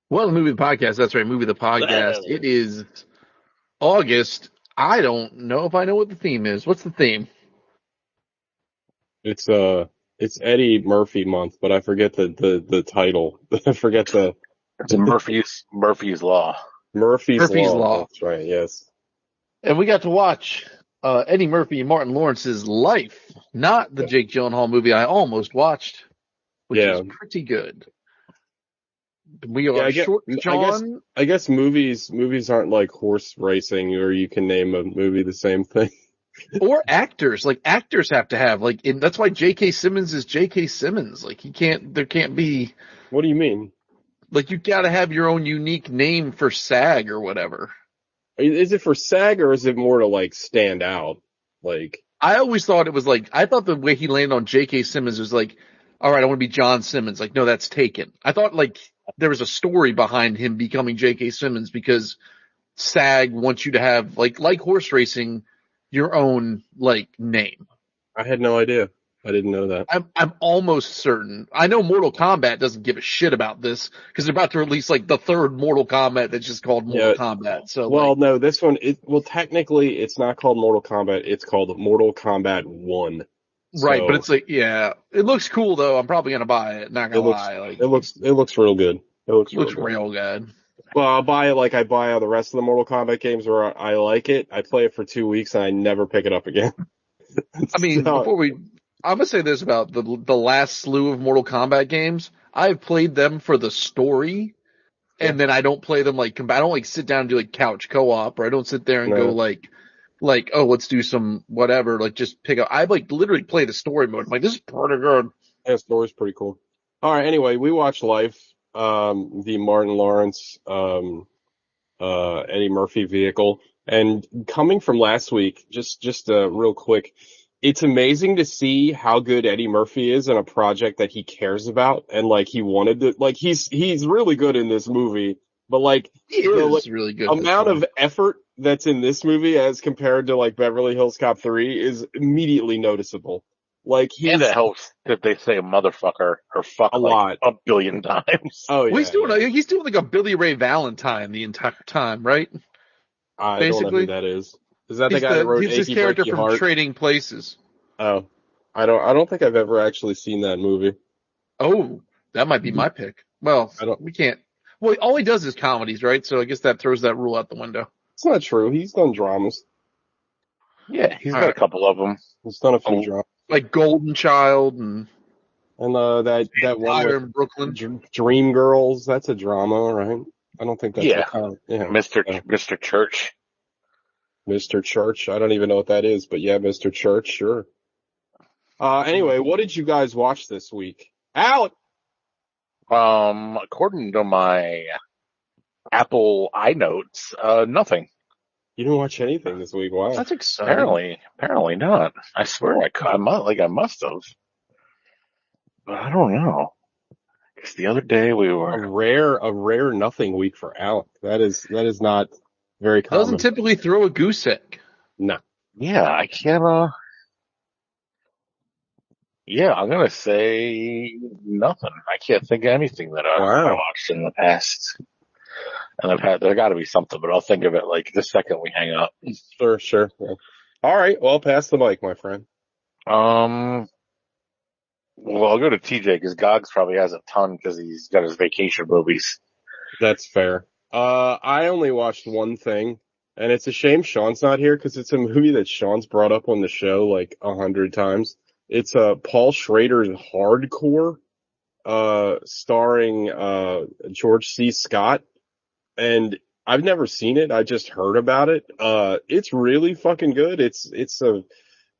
Well, the movie the podcast. That's right, movie the podcast. It is August. I don't know if I know what the theme is. What's the theme? It's it's Eddie Murphy month, but I forget the title. I forget the It's Murphy's Law. Murphy's Murphy's Law. Law. That's right. Yes. And we got to watch Eddie Murphy and Martin Lawrence's Life, not the Yeah. Jake Gyllenhaal movie I almost watched, which Yeah. is pretty good. We are Yeah, I get, short, I guess John, I guess movies aren't like horse racing, or you can name a movie the same thing. or actors. Like actors have to have that's why J.K. Simmons is J.K. Simmons. Like there can't be What do you mean? like you got to have your own unique name for SAG or whatever. Is it for SAG or is it more to like stand out? Like, I always thought it was I thought the way he landed on J.K. Simmons was all right, I want to be John Simmons. Like, no, that's taken. I thought there was a story behind him becoming J.K. Simmons because SAG wants you to have like horse racing, your own name. I had no idea. I didn't know that. I'm almost certain. I know Mortal Kombat doesn't give a shit about this because they're about to release the third Mortal Kombat that's just called Mortal Kombat. So Well, no, this one, technically it's not called Mortal Kombat. It's called Mortal Kombat 1. right, So but it's it looks cool though. I'm probably gonna buy it. Not gonna lie, it looks real good. It looks real good. Well, I'll buy it like I buy all the rest of the Mortal Kombat games where I like it. I play it for 2 weeks and I never pick it up again. I mean, So, I'm gonna say this about the last slew of Mortal Kombat games. I've played them for the story, and then I don't play them I don't sit down and do couch co-op, or I don't sit there and go oh, let's do some whatever, just pick up. I literally play the story mode. I'm this is pretty good. yeah, story's pretty cool. All right, anyway, we watched Life, the Martin Lawrence, Eddie Murphy vehicle. And coming from last week, just real quick, it's amazing to see how good Eddie Murphy is in a project that he cares about and he wanted to, he's really good in this movie, but He is really good. Amount of effort that's in this movie as compared to Beverly Hills Cop 3 is immediately noticeable. And it helps that they say motherfucker or fuck a lot, a billion times. Oh yeah. Well, he's doing a Billy Ray Valentine the entire time, right? I don't know who that is. Is that the guy that wrote He's his character from Heart? Trading Places. Oh, I don't think I've ever actually seen that movie. Oh, that might be my pick. Well, we can't. Well, all he does is comedies, right? So I guess that throws that rule out the window. It's not true. He's done dramas. Yeah, he's got a couple of them. He's done a few dramas. Like Golden Child and that one with in Brooklyn. Dream Girls. That's a drama, right? I don't think that's Mr. Church. Mr. Church. I don't even know what that is, but yeah, Mr. Church, sure. Anyway, what did you guys watch this week? Alec! According to my Apple iNotes, nothing. You didn't watch anything this week. Wow. That's exciting. Apparently not. I swear I must have. But I don't know. Because the other day we were a rare nothing week for Alec. That is not very common. Doesn't typically throw a goose egg. No. Yeah, I can't, yeah, I'm gonna say nothing. I can't think of anything that I watched in the past. And there gotta be something, but I'll think of it the second we hang up. Sure. Yeah. All right, well, pass the mic, my friend. Well, I'll go to TJ because Gogs probably has a ton because he's got his vacation movies. That's fair. I only watched one thing, and it's a shame Sean's not here because it's a movie that Sean's brought up on the show 100 times. It's Paul Schrader's Hardcore, starring George C. Scott, and I've never seen it. I just heard about it. It's really fucking good. It's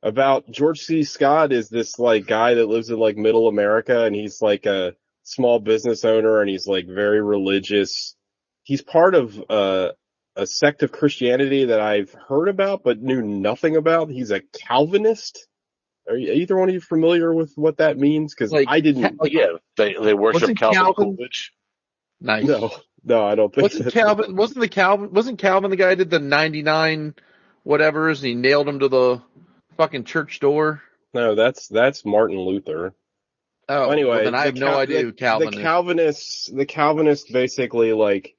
about George C. Scott is this guy that lives in middle America, and he's a small business owner, and he's very religious. He's part of a sect of Christianity that I've heard about but knew nothing about. He's a Calvinist. Are either one of you familiar with what that means? Because I didn't. Yeah, they worship Calvin Coolidge. Nice. No, I don't think. Wasn't Calvin the guy who did the 99 whatevers and he nailed him to the fucking church door? No, that's Martin Luther. Oh, Well, anyway, well, then I have no idea who Calvin is. The Calvinists basically like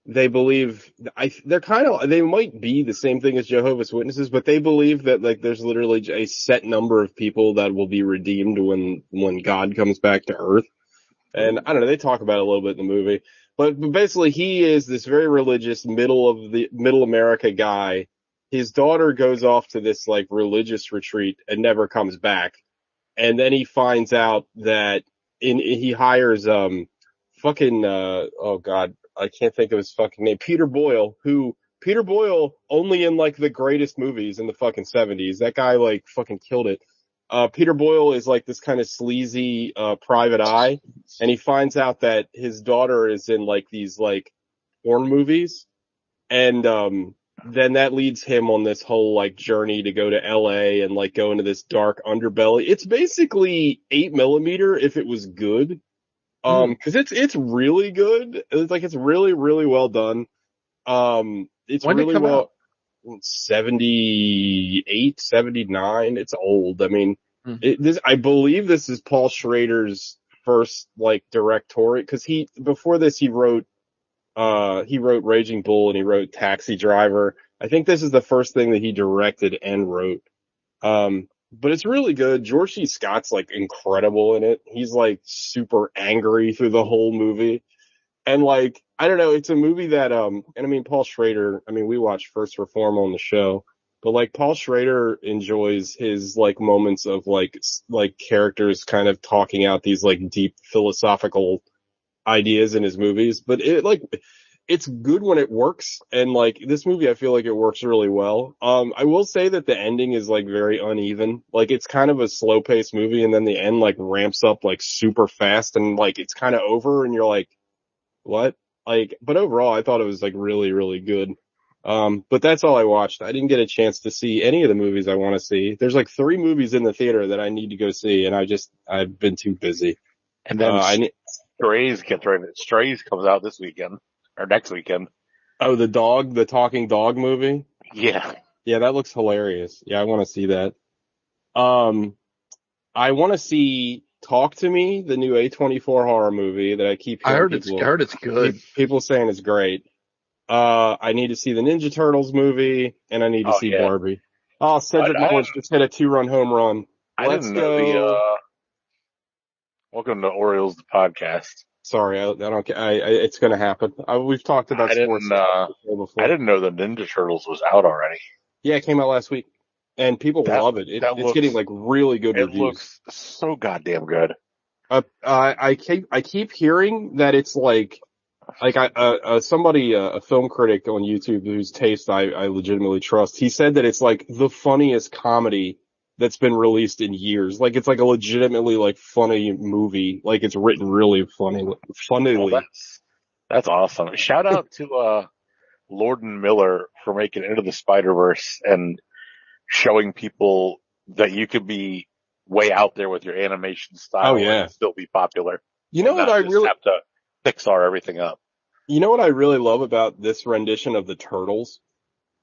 they believe they might be the same thing as Jehovah's Witnesses, but they believe that like there's literally a set number of people that will be redeemed when God comes back to Earth. And I don't know, they talk about it a little bit in the movie, but basically he is this very religious middle America guy. His daughter goes off to this like religious retreat and never comes back. And then he finds out that he hires, oh God, I can't think of his fucking name, Peter Boyle only in like the greatest movies in the fucking 70s. That guy like fucking killed it. Peter Boyle is like this kind of sleazy, private eye, and he finds out that his daughter is in like these like porn movies, and then that leads him on this whole like journey to go to LA and like go into this dark underbelly. It's basically 8mm if it was good. Cause it's really good. It's like, it's really, really well done. It's when really did it come well, out? 78, 79. It's old. I mean, Hmm. I believe this is Paul Schrader's first like directorial, cause before this he wrote Raging Bull and he wrote Taxi Driver. I think this is the first thing that he directed and wrote. But it's really good. George C. Scott's like incredible in it. He's like super angry through the whole movie. And like, I don't know, it's a movie that, and I mean, Paul Schrader, I mean, we watched First Reform on the show, but like Paul Schrader enjoys his like moments of like characters kind of talking out these like deep philosophical ideas in his movies, but it's good when it works. And like this movie, I feel like it works really well. I will say that the ending is like very uneven. Like it's kind of a slow paced movie and then the end like ramps up like super fast and like it's kind of over and you're like, what? Like, but overall I thought it was like really, really good. But that's all I watched. I didn't get a chance to see any of the movies I want to see. There's like 3 movies in the theater that I need to go see and I've been too busy. And then Strays comes out this weekend or next weekend. Oh, the talking dog movie? Yeah. Yeah, that looks hilarious. Yeah, I want to see that. I want to see Talk to Me, the new A24 horror movie that I keep hearing I heard it's good. People saying it's great. I need to see the Ninja Turtles movie and I need to see Barbie. Oh, Cedric Lawrence just hit a 2-run home run. Let's go. Welcome to Orioles, the podcast. Sorry, I don't. It's going to happen. We've talked about sports before. I didn't know the Ninja Turtles was out already. Yeah, it came out last week, and people love it. It's getting like really good reviews. It looks so goddamn good. I keep hearing that it's like somebody, a film critic on YouTube whose taste I legitimately trust. He said that it's like the funniest comedy that's been released in years. Like it's like a legitimately like funny movie. Like it's written really funnily. Well, that's awesome. Shout out to Lord and Miller for making Into the Spider-Verse and showing people that you could be way out there with your animation style and still be popular. You know what I really have to Pixar everything up. You know what I really love about this rendition of the Turtles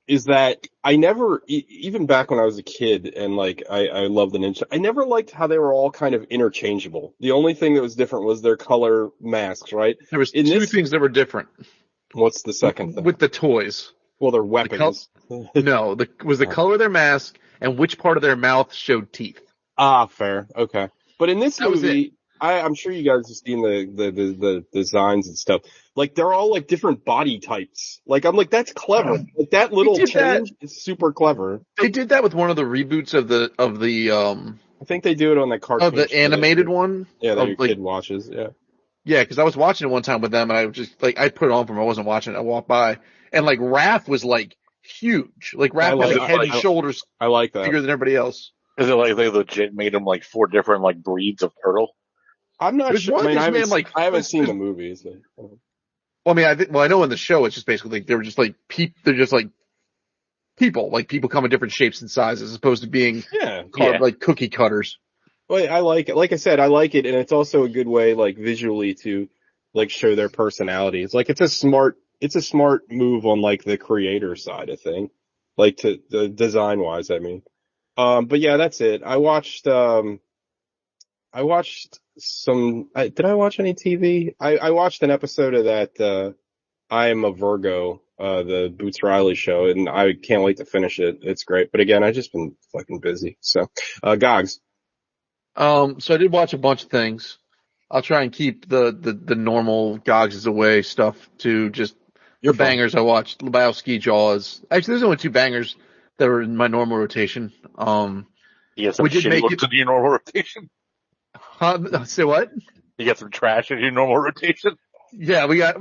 is that I never, even back when I was a kid and like I loved the Ninja, I never liked how they were all kind of interchangeable. The only thing that was different was their color masks, right? There was two things that were different. What's the second thing? With the toys. Well, their weapons. The color of their mask and which part of their mouth showed teeth. Ah, fair. Okay. But in this movie, I'm sure you guys have seen the designs and stuff. Like they're all like different body types. Like I'm like, that's clever. Like that little change is super clever. They did that with one of the reboots of the I think they do it on that cartoon. Oh, the animated one? Yeah, that your kid watches, yeah. Yeah, because I was watching it one time with them and I was just like, I put it on for them. I wasn't watching it. I walked by and like Raph was like huge. Like Raph was like head and shoulders. I like that. Bigger than everybody else. Is it like they legit made them like 4 different like breeds of turtle? I'm not sure. I mean, I haven't seen the movies. Well, I mean, I know in the show it's just basically they were just like they're just like people. Like people come in different shapes and sizes as opposed to being like cookie cutters. Well, I like it. Like I said, I like it, and it's also a good way, like visually, to like show their personalities. Like it's a smart move on like the creator side of thing, like to the design wise. I mean, but yeah, that's it. I watched. I watched some. Did I watch any TV? I watched an episode of that. I Am a Virgo, the Boots Riley show, and I can't wait to finish it. It's great. But again, I just been fucking busy. So, Gogs. So I did watch a bunch of things. I'll try and keep the normal Gogs is away stuff to just You're the fine. bangers I watched. Lebowski, Jaws. Actually, there's only 2 bangers that are in my normal rotation. You get some We did shitty make looks it- in your normal rotation. Say what? You get some trash in your normal rotation. Yeah, we got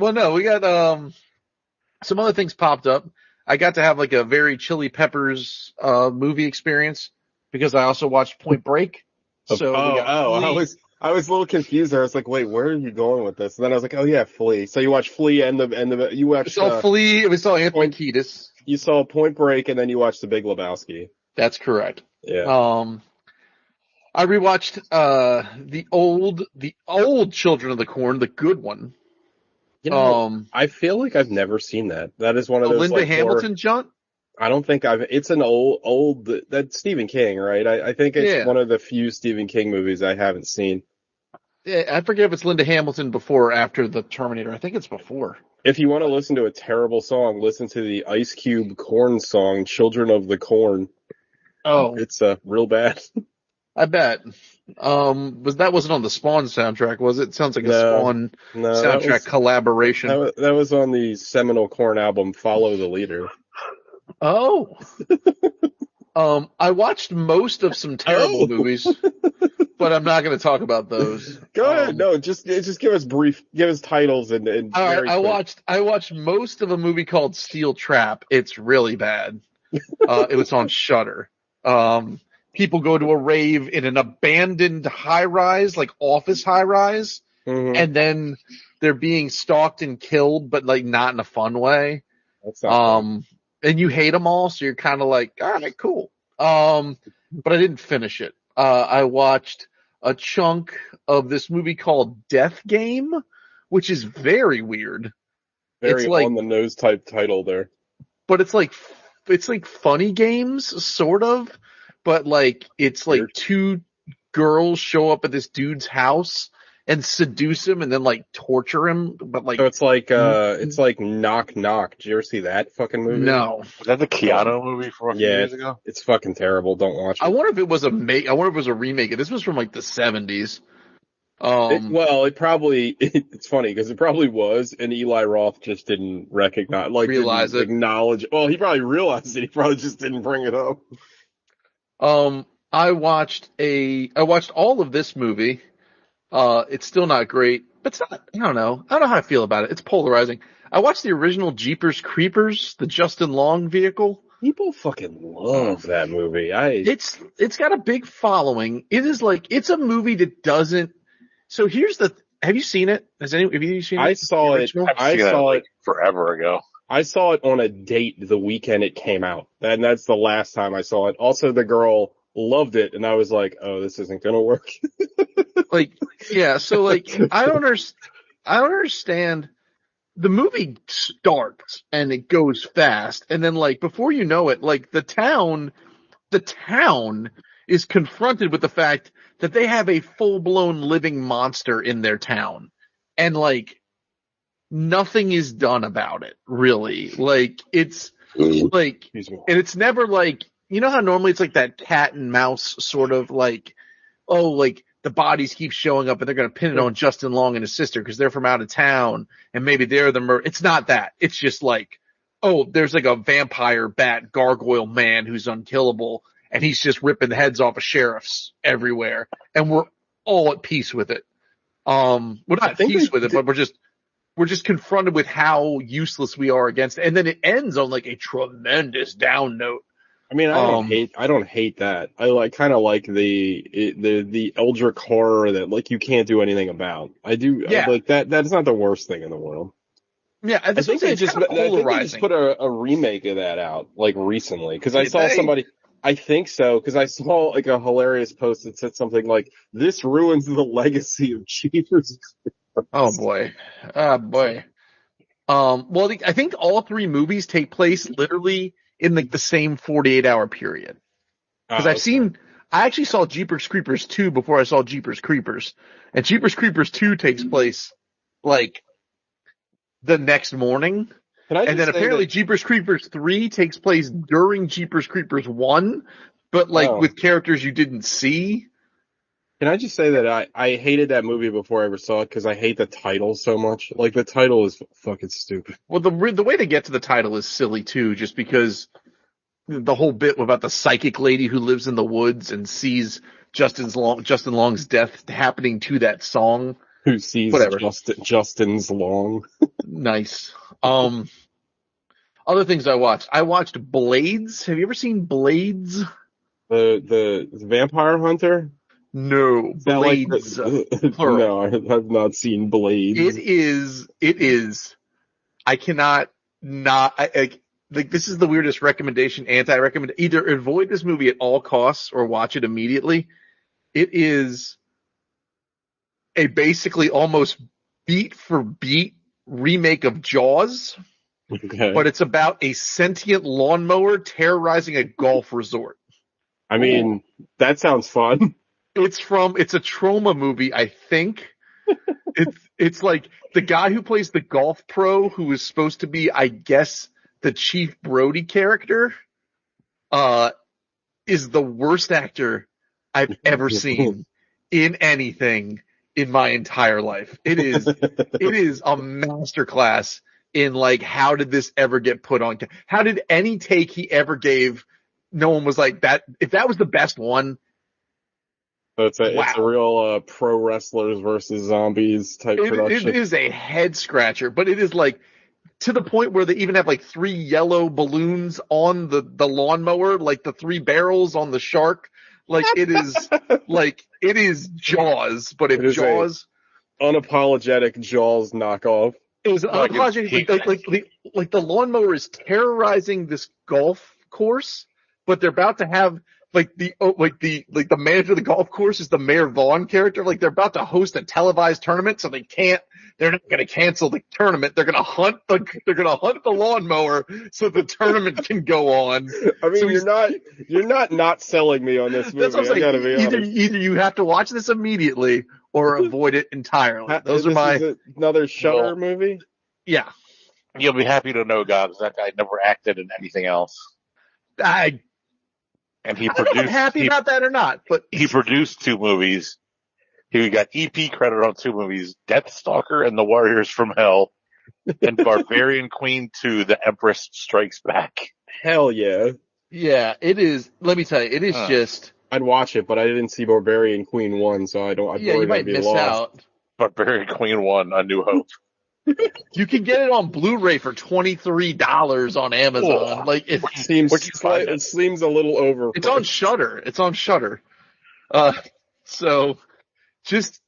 some other things popped up. I got to have like a very Chili Peppers movie experience because I also watched Point Break. So we got Flea. I was a little confused there. I was like, wait, where are you going with this? And then I was like, oh yeah, Flea. So you watched Flea and you We watched saw Flea. We saw Anthony Point- Kiedis. you saw Point Break and then you watched The Big Lebowski. That's correct. Yeah. I rewatched the old Children of the Corn, the good one. You know, I feel like I've never seen that. That is one of those Linda like, Hamilton jaunt. I don't think it's an old, that's Stephen King, right? I think it's one of the few Stephen King movies I haven't seen. Yeah, I forget if it's Linda Hamilton before or after the Terminator. I think it's before. If you want to listen to a terrible song, listen to the Ice Cube Corn song, Children of the Corn. Oh, It's real bad. I bet. That wasn't on the Spawn soundtrack, was it? Sounds like a Spawn soundtrack collaboration. That was on the seminal Corn album, Follow the Leader. Oh. I watched most of some terrible movies, but I'm not going to talk about those. Go ahead. No, just give us titles and I watched most of a movie called Steel Trap. It's really bad. It was on Shudder. People go to a rave in an abandoned high-rise, like office high-rise, and then they're being stalked and killed, but like not in a fun way. That's not fun. And you hate them all, so you're kind of like, all right, cool. But I didn't finish it. I watched a chunk of this movie called Death Game, which is very weird. Very it's like, on the nose type title there. But it's like funny games, sort of. But like, it's like 2 girls show up at this dude's house and seduce him and then like torture him. But like, so it's like Knock Knock. Did you ever see that fucking movie? No. Was that the Keanu movie from a few years ago? It's fucking terrible. Don't watch it. I wonder if it was a remake. This was from like the 70s. It's funny because it probably was, and Eli Roth just didn't acknowledge. Well, he probably realized it. He probably just didn't bring it up. I watched all of this movie. It's still not great, but it's not, I don't know how I feel about it. It's polarizing. I watched the original Jeepers Creepers, the Justin Long vehicle. People fucking love that movie. It's got a big following. It's a movie that doesn't. So have you seen it? Have you seen it? I saw it forever ago. I saw it on a date the weekend it came out. And that's the last time I saw it. Also, the girl loved it, and I was like, oh, this isn't gonna work. So I don't understand. The movie starts and it goes fast, and then like before you know it, like the town is confronted with the fact that they have a full-blown living monster in their town, and like nothing is done about it, really. Like it's like, and it's never like, you know how normally it's like that cat and mouse sort of like, oh, like the bodies keep showing up and they're going to pin it on Justin Long and his sister because they're from out of town and maybe they're the murder. It's not that. It's just like, oh, there's like a vampire bat gargoyle man who's unkillable and he's just ripping the heads off of sheriffs everywhere. And we're all at peace with it. We're not at peace with it, but we're just confronted with how useless we are against it. And then it ends on like a tremendous down note. I mean, I don't hate that. I kind of like the Eldritch horror that like you can't do anything about. I do. Yeah. Like that. That's not the worst thing in the world. Yeah. I think they just put a remake of that out like recently because I saw somebody. I think so because I saw like a hilarious post that said something like, "This ruins the legacy of Jeepers." Oh boy. Well, I think all 3 movies take place literally in like the same 48-hour period. Because I actually saw Jeepers Creepers 2 before I saw Jeepers Creepers. And Jeepers Creepers 2 takes place, like, the next morning. And then apparently Jeepers Creepers 3 takes place during Jeepers Creepers 1, but, like, with characters you didn't see. Can I just say that I hated that movie before I ever saw it because I hate the title so much. Like, the title is fucking stupid. Well, the way to get to the title is silly, too, just because the whole bit about the psychic lady who lives in the woods and sees Justin Long's death happening to that song. Who sees Justin's Long. Nice. Other things I watched. I watched Blades. Have you ever seen Blades? The Vampire Hunter? No, Blades. No, I have not seen Blades. It is. I cannot not. Like, this is the weirdest recommendation, anti-recommend. Either avoid this movie at all costs or watch it immediately. It is a basically almost beat for beat remake of Jaws, but it's about a sentient lawnmower terrorizing a golf resort. I mean, that sounds fun. It's a Troma movie, I think. It's like the guy who plays the golf pro who is supposed to be, I guess, the Chief Brody character, is the worst actor I've ever seen in anything in my entire life. It is a masterclass in, like, how did this ever get put on? How did any take he ever gave, no one was like that? If that was the best one. So it's a real pro wrestlers versus zombies type production. It is a head scratcher, but it is like to the point where they even have like 3 yellow balloons on the lawnmower, like the 3 barrels on the shark. Like it is Jaws, but if Jaws, unapologetic Jaws knockoff. It was unapologetic. Like the lawnmower is terrorizing this golf course, but they're about to have the manager of the golf course is the Mayor Vaughn character. Like they're about to host a televised tournament, so they're not going to cancel the tournament. They're going to hunt the lawnmower so the tournament can go on. I mean, so you're not selling me on this movie. That's what I'm saying. Either you have to watch this immediately or avoid it entirely. Those are another Shudder movie. Yeah. You'll be happy to know, Gobs, that guy never acted in anything else. I don't know if I'm happy about that or not, but he produced 2 movies. He got EP credit on 2 movies, Deathstalker and The Warriors from Hell, and Barbarian Queen 2, The Empress Strikes Back. Hell yeah. Yeah, it is. Let me tell you, it is just... I'd watch it, but I didn't see Barbarian Queen 1, so you might miss out. Barbarian Queen 1, A New Hope. You can get it on Blu-ray for $23 on Amazon. Like it seems a little over. It's on Shudder. So just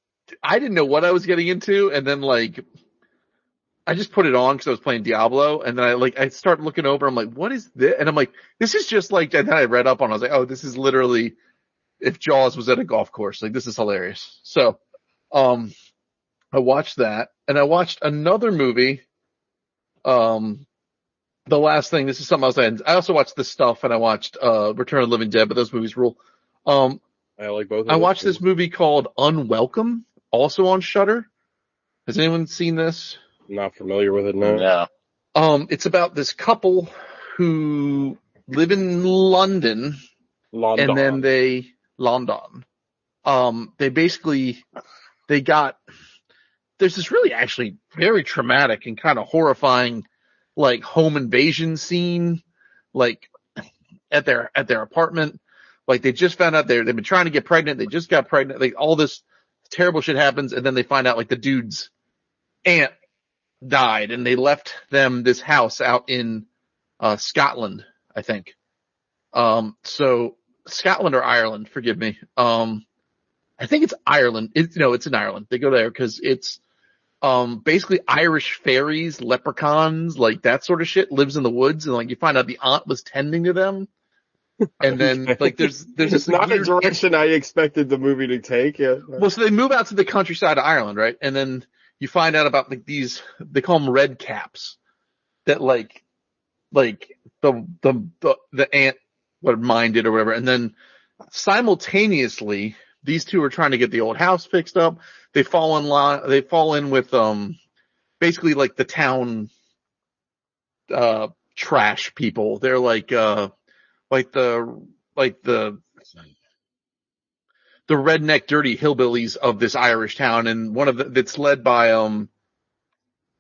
I didn't know what I was getting into, and then like I just put it on because I was playing Diablo, and then I start looking over. I'm like, what is this? And I'm like, this is just like. And then I read up on it. I was like, oh, this is literally if Jaws was at a golf course. Like this is hilarious. So, I watched that, and I watched another movie. The last thing, this is something else I also watched The Stuff, and I watched Return of the Living Dead, but those movies rule. I like both of them. I watched this movie called Unwelcome, also on Shudder. Has anyone seen this? I'm not familiar with it, no. No. It's about this couple who live in London. And then there's this really actually very traumatic and kind of horrifying, like home invasion scene, like at their apartment. Like they just found out they've been trying to get pregnant. They just got pregnant. Like all this terrible shit happens. And then they find out like the dude's aunt died and they left them this house out in, Scotland, I think. So Scotland or Ireland, forgive me. I think it's Ireland. It's in Ireland. They go there because it's basically Irish fairies, leprechauns, like that sort of shit lives in the woods, and like you find out the aunt was tending to them. And then like there's this not a direction I expected the movie to take. Yeah. Well, so they move out to the countryside of Ireland, right? And then you find out about like these, they call them red caps, that like the aunt would mind it or whatever, and then simultaneously, these two are trying to get the old house fixed up. They fall in with basically like the town trash people. They're like the redneck dirty hillbillies of this Irish town, and one of that's led by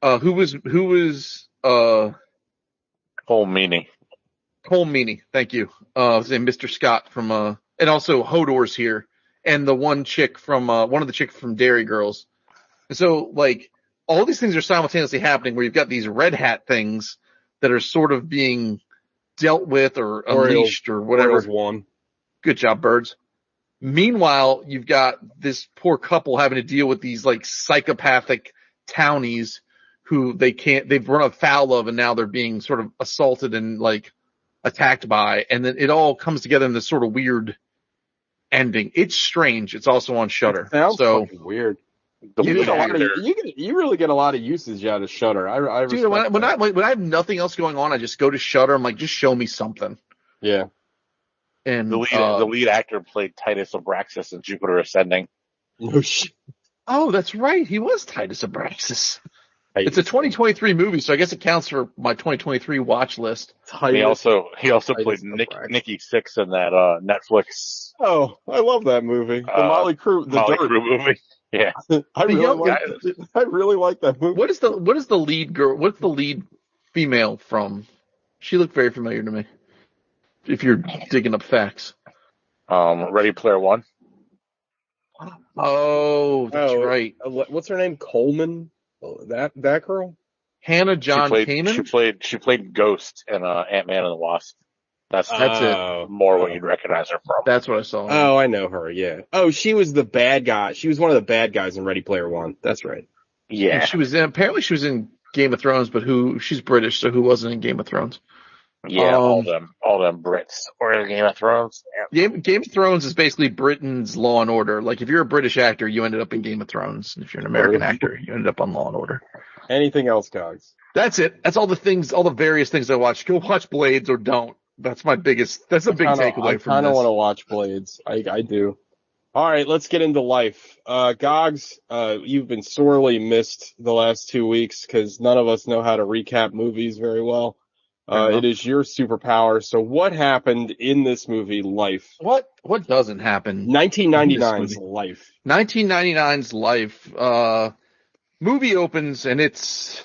who was Cole Meany. Cole Meany, thank you. His name Mr. Scott from and also Hodor's here, and the one chick from one of the chicks from Dairy Girls. And so like all these things are simultaneously happening where you've got these red hat things that are sort of being dealt with or unleashed or whatever. Orioles won. Good job, birds. Meanwhile, you've got this poor couple having to deal with these like psychopathic townies who they've run afoul of, and now they're being sort of assaulted and like attacked by, and then it all comes together in this sort of weird ending. It's strange. It's also on Shudder. Sounds so fucking weird. The You lead get a lot of, actor, you really get a lot of usage out of Shudder. I dude, respect when that. I have nothing else going on, I just go to Shudder. I'm like, just show me something. Yeah. And the lead actor played Titus Abraxas in Jupiter Ascending. No shit. oh, that's right. He was Titus Abraxas. It's a 2023 movie, so I guess it counts for my 2023 watch list. He also Titus played Abraxas. Nikki Sixx in that Netflix Oh, I love that movie. The Molly Crew, the Molly Dirt. Crew movie. Yeah. I The really like that movie. What is the lead girl? What's the lead female from? She looked very familiar to me. If you're digging up facts. Ready Player One. Oh, that's right. What's her name? Coleman? Oh, that girl? Hannah John She Kamen? played Ghost in Ant-Man and the Wasp. That's it. more what you'd recognize her from. That's what I saw. Oh, I know her, yeah. Oh, she was the bad guy. She was one of the bad guys in Ready Player One. That's right. Yeah. She was apparently she was in Game of Thrones, but she's British, so who wasn't in Game of Thrones? Yeah, all them Brits were in Game of Thrones. Yeah. Game of Thrones is basically Britain's Law and Order. Like if you're a British actor, you ended up in Game of Thrones. If you're an American actor, you ended up on Law and Order. Anything else, Cogs? That's it. That's all the various things I watch. Go watch Blades or don't. That's the big takeaway I from kind of this. want to watch Blades. I do. All right, let's get into life. Gogs, you've been sorely missed the last 2 weeks because none of us know how to recap movies very well. It is your superpower. So what happened in this movie, Life? What doesn't happen? 1999's Life. 1999's Life. Movie opens and it's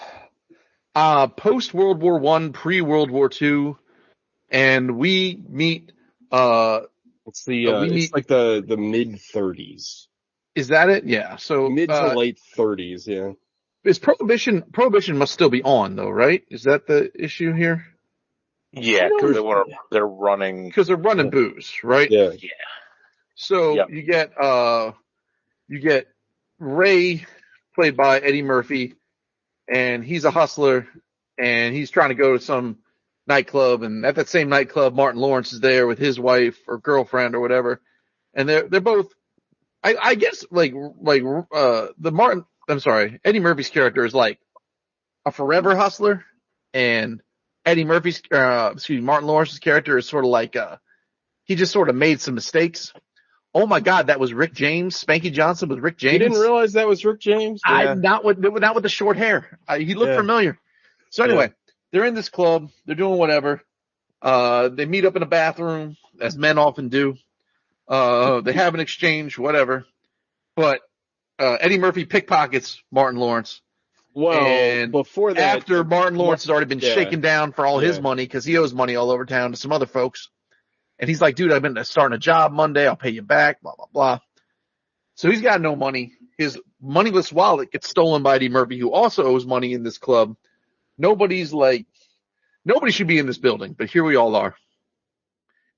post World War I, pre World War II, and we meet It's like the mid 30s. Is that it? Yeah. So Mid to late 30s, yeah. Is prohibition must still be on though, right? Is that the issue here? Yeah, because they're running. Because they're running booze, right? Yeah. Yeah. So Yep. you get Ray, played by Eddie Murphy, and he's a hustler, and he's trying to go to some nightclub, and at that same nightclub, Martin Lawrence is there with his wife or girlfriend or whatever, and they're both, I guess Eddie Murphy's character is like a forever hustler, and Martin Lawrence's character is sort of like he just sort of made some mistakes. Oh my God, that was Rick James. Spanky Johnson with Rick James. You didn't realize that was Rick James? Yeah. Not with the short hair. He looked familiar. So anyway, they're in this club. They're doing whatever. They meet up in a bathroom, as men often do. They have an exchange, whatever. But Eddie Murphy pickpockets Martin Lawrence. Well, and before that, after Martin Lawrence has already been shaken down for all his money because he owes money all over town to some other folks. And he's like, dude, I've been starting a job Monday. I'll pay you back, blah, blah, blah. So he's got no money. His moneyless wallet gets stolen by Eddie Murphy, who also owes money in this club. Nobody should be in this building, but here we all are.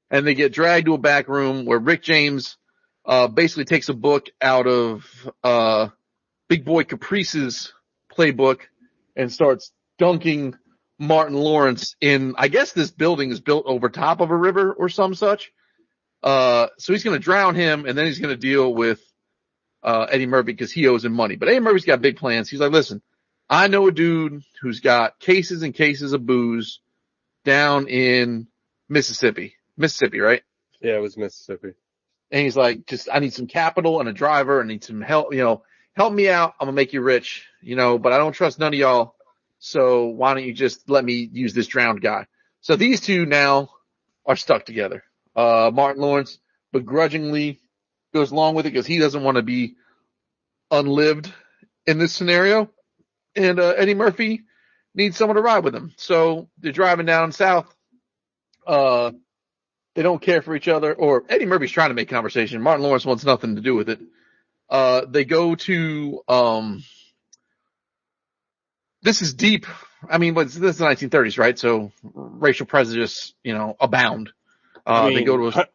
And they get dragged to a back room where Rick James basically takes a book out of Big Boy Caprice's playbook and starts dunking Martin Lawrence in, I guess this building is built over top of a river or some such. So he's going to drown him, and then he's going to deal with Eddie Murphy because he owes him money. But Eddie Murphy's got big plans. He's like, listen, I know a dude who's got cases and cases of booze down in Mississippi. Mississippi, right? Yeah, it was Mississippi. And he's like, I need some capital and a driver. I need some help, help me out. I'm going to make you rich, but I don't trust none of y'all. So why don't you just let me use this drowned guy? So these two now are stuck together. Martin Lawrence begrudgingly goes along with it because he doesn't want to be unlived in this scenario. And Eddie Murphy needs someone to ride with him. So they're driving down south. They don't care for each other, or Eddie Murphy's trying to make conversation. Martin Lawrence wants nothing to do with it. They go to, this is deep. I mean, this is the 1930s, right? So racial prejudice, abound. They go to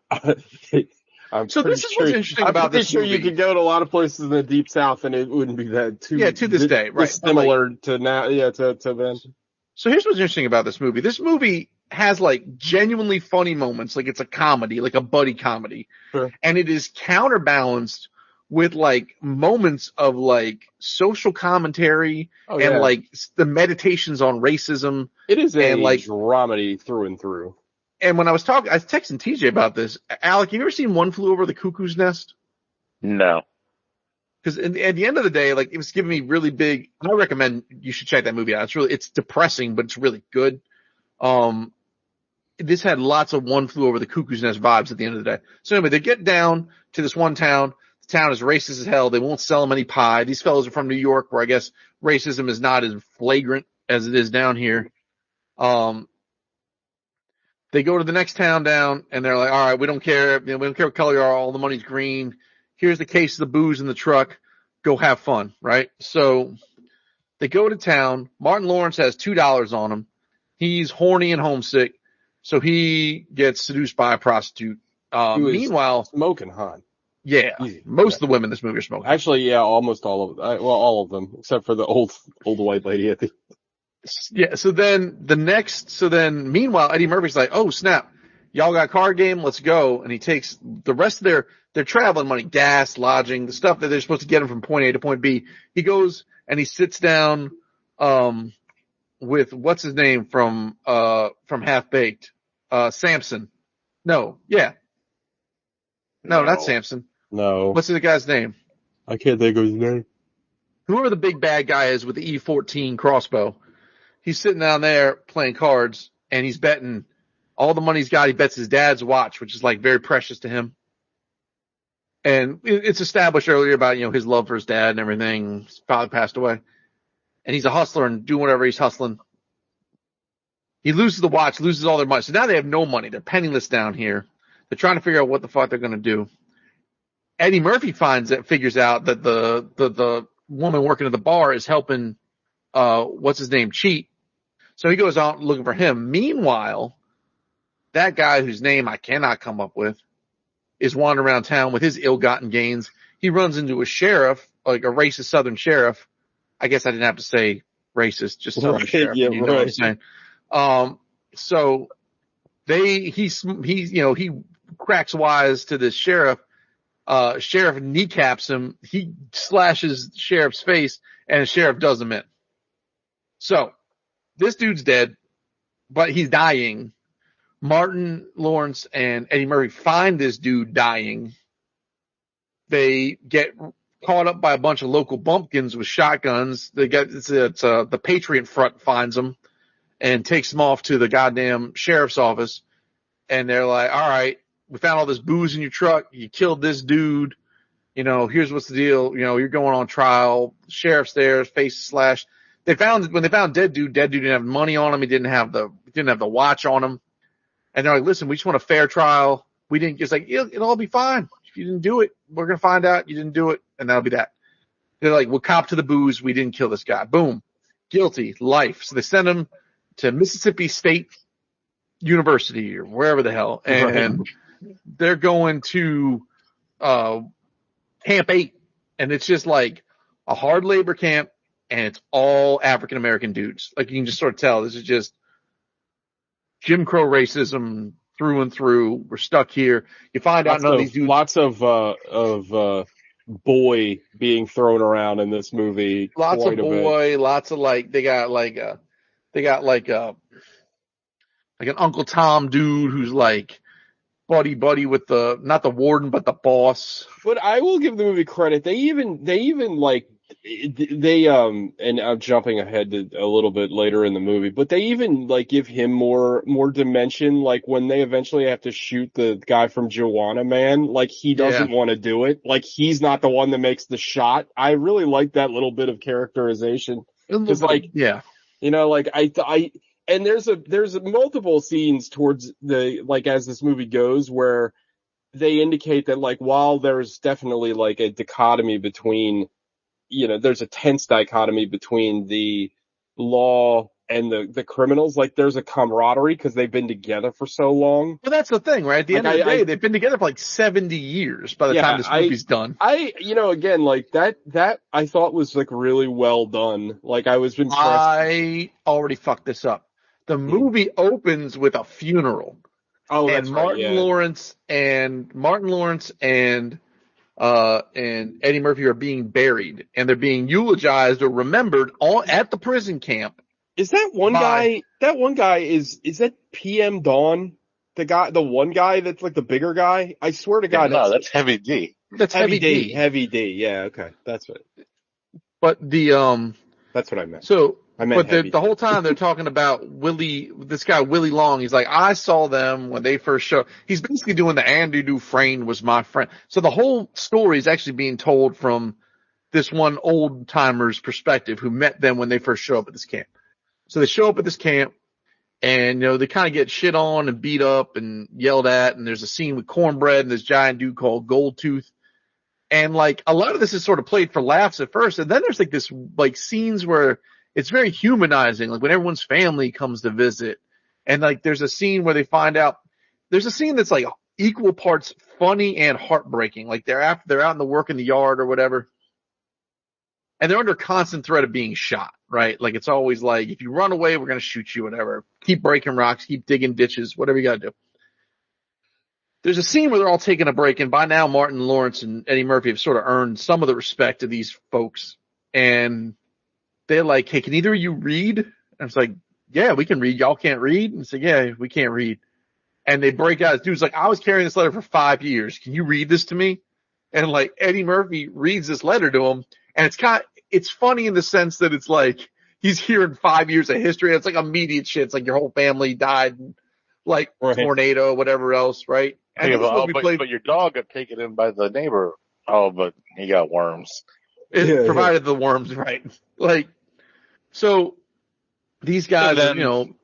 so this is what's interesting about this movie. You could go to a lot of places in the deep south and it wouldn't be that too. Yeah, to this day, right? Similar to now, to then. So here's what's interesting about this movie. This movie has genuinely funny moments, like it's a comedy, like a buddy comedy. Sure. And it is counterbalanced with moments of social commentary and the meditations on racism. It is a dramedy through and through. And when I was texting TJ about this, Alec, you ever seen One Flew Over the Cuckoo's Nest? No. Because at the end of the day, it was giving me really big. I recommend you should check that movie out. It's depressing, but it's really good. This had lots of One Flew Over the Cuckoo's Nest vibes at the end of the day. So anyway, they get down to this one town. The town is racist as hell. They won't sell them any pie. These fellows are from New York, where I guess racism is not as flagrant as it is down here. They go to the next town down, and they're like, all right, we don't care. We don't care what color you are. All the money's green. Here's the case of the booze in the truck. Go have fun, right? So they go to town. Martin Lawrence has $2 on him. He's horny and homesick, so he gets seduced by a prostitute. Meanwhile, smoking hot. Yeah, most of the women in this movie are smoking. Actually, yeah, almost all of them. Well, all of them, except for the old white lady at the. Yeah. So then meanwhile, Eddie Murphy's like, oh snap, y'all got a card game, let's go. And he takes the rest of their traveling money, gas, lodging, the stuff that they're supposed to get him from point A to point B. He goes and he sits down, with what's his name from Half Baked, Samson. No, not Samson. No. What's the guy's name? I can't think of his name. Whoever the big bad guy is with the E14 crossbow. He's sitting down there playing cards, and he's betting all the money he's got. He bets his dad's watch, which is very precious to him. And it's established earlier about, his love for his dad and everything. His father passed away. And he's a hustler and doing whatever he's hustling. He loses the watch, loses all their money. So now they have no money. They're penniless down here. They're trying to figure out what the fuck they're going to do. Eddie Murphy figures out that the woman working at the bar is helping, what's his name, cheat. So he goes out looking for him. Meanwhile, that guy whose name I cannot come up with is wandering around town with his ill-gotten gains. He runs into a sheriff, like a racist Southern sheriff. I guess I didn't have to say racist, just Southern sheriff. Yeah, you know what I'm saying? So he cracks wise to this sheriff. Sheriff kneecaps him. He slashes the sheriff's face, and the sheriff does him in. So this dude's dead, but he's dying. Martin Lawrence and Eddie Murphy find this dude dying. They get caught up by a bunch of local bumpkins with shotguns. The Patriot Front finds them and takes them off to the goddamn sheriff's office. And they're like, all right, we found all this booze in your truck. You killed this dude. Here's what's the deal. You're going on trial. Sheriff's there, face slashed. When they found dead dude didn't have money on him. He didn't have the watch on him. And they're like, listen, we just want a fair trial. We didn't just it'll all be fine. If you didn't do it, we're going to find out you didn't do it. And that'll be that. They're like, we'll cop to the booze. We didn't kill this guy. Boom. Guilty. Life. So they send him to Mississippi State University or wherever the hell. And they're going to, Camp 8. And it's just like a hard labor camp. And it's all African-American dudes. You can just sort of tell this is just Jim Crow racism through and through. We're stuck here. You find out none of these dudes. Lots of boy being thrown around in this movie. Lots of boy. Lots of they got an Uncle Tom dude who's buddy with not the warden, but the boss. But I will give the movie credit. They even like, and I'm jumping ahead to a little bit later in the movie, but they even like give him more dimension. Like when they eventually have to shoot the guy from Joanna Man, like he doesn't want to do it. Like he's not the one that makes the shot. I really like that little bit of characterization. Cause like, you know, like and there's multiple scenes towards the, like, as this movie goes where they indicate that, like, while there's definitely like a dichotomy between, you know, there's a tense dichotomy between the law and the criminals, like there's a camaraderie because they've been together for so long. Well, that's the thing, right? At the end of the day, they've been together for like 70 years by the time this movie's done. You know, again, like that I thought was like really well done. Like I was impressed. I already fucked this up. The movie opens with a funeral. Oh, and that's Martin Lawrence and Eddie Murphy are being buried, and they're being eulogized or remembered at the prison camp. Is that one guy? That one guy is that PM Dawn? The one guy that's like the bigger guy? I swear to God. No, that's Heavy D. That's Heavy D. Heavy D. Yeah. Okay. That's what. But that's what I meant. So. But the whole time they're talking about this guy, Willie Long. He's like, I saw them when they first showed. He's basically doing the Andy Dufresne was my friend. So the whole story is actually being told from this one old timer's perspective who met them when they first show up at this camp. So they show up at this camp and, you know, they kind of get shit on and beat up and yelled at. And there's a scene with Cornbread and this giant dude called Goldtooth. And like a lot of this is sort of played for laughs at first. And then there's like this like scenes where it's very humanizing, like when everyone's family comes to visit. And like there's a scene where they find out there's a scene that's like equal parts funny and heartbreaking. Like they're out in the work in the yard or whatever. And they're under constant threat of being shot, right? Like it's always like, if you run away, we're going to shoot you, whatever. Keep breaking rocks, keep digging ditches, whatever you got to do. There's a scene where they're all taking a break, and by now Martin Lawrence and Eddie Murphy have sort of earned some of the respect of these folks. And they're like, hey, can either of you read? And it's like, yeah, we can read. Y'all can't read? And it's like, yeah, we can't read. And they break out. This dude's like, I was carrying this letter for 5 years. Can you read this to me? And like Eddie Murphy reads this letter to him. And it's funny in the sense that it's like, he's hearing 5 years of history. It's like immediate shit. It's like your whole family died, like tornado, whatever else, right? And but your dog got taken in by the neighbor. Oh, but he got worms. It provided the worms, right? Like, so these guys, and then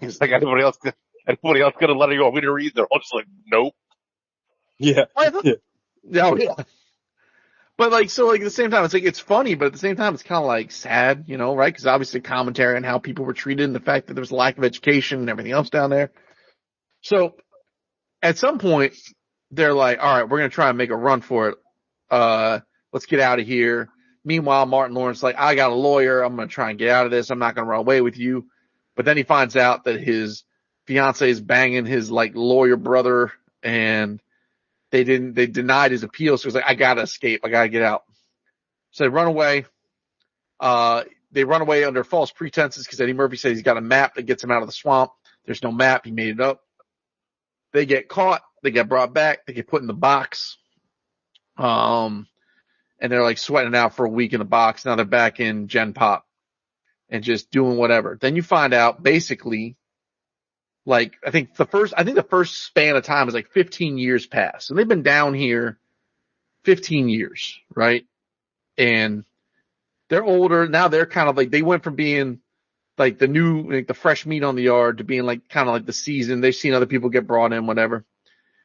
he's like, anybody else gonna let you want me to read? They're all just like, nope. Yeah. Yeah. But like, so like at the same time, it's like, it's funny, but at the same time, it's kind of like sad, you know, right? Cause obviously commentary on how people were treated and the fact that there was a lack of education and everything else down there. So at some point they're like, all right, we're going to try and make a run for it. Let's get out of here. Meanwhile, Martin Lawrence like, I got a lawyer. I'm going to try and get out of this. I'm not going to run away with you. But then he finds out that his fiance is banging his like lawyer brother, and they denied his appeal. So he's like, I got to escape. I got to get out. So they run away. They run away under false pretenses because Eddie Murphy says he's got a map that gets him out of the swamp. There's no map. He made it up. They get caught. They get brought back. They get put in the box. And they're like sweating it out for a week in the box. Now they're back in Gen Pop and just doing whatever. Then you find out basically, like, I think the first span of time is like 15 years past. And they've been down here 15 years, right? And they're older. Now they're kind of like, they went from being like the new, like the fresh meat on the yard to being like kind of like the seasoned. They've seen other people get brought in, whatever.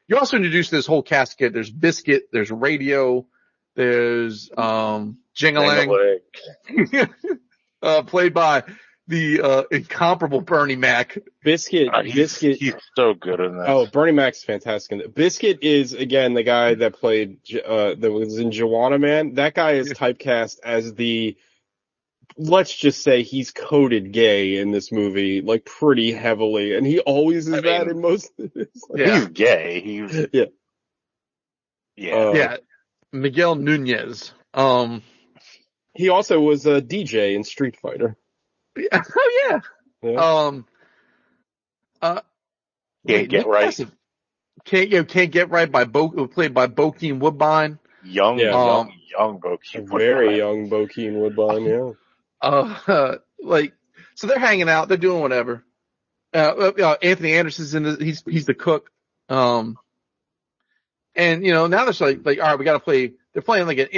You also introduce this whole casket. There's Biscuit, there's Radio, there's Jingling, played by the incomparable Bernie Mac. Biscuit, he's so good in that. Oh, Bernie Mac's fantastic. Biscuit is again the guy that played that was in Joanna Man. That guy is typecast as the, let's just say he's coded gay in this movie, like pretty heavily, and he always is that in most of this. He's gay. Yeah. Miguel Nunez. He also was a DJ in Street Fighter. Oh yeah. Can't get right. Can't Get Right by played by Bokeem Woodbine. Young Bokeem. Very young Bokeem Woodbine, yeah. Like, so they're hanging out, they're doing whatever. Anthony Anderson's he's the cook. And now they're like, all right, we got to play. They're playing like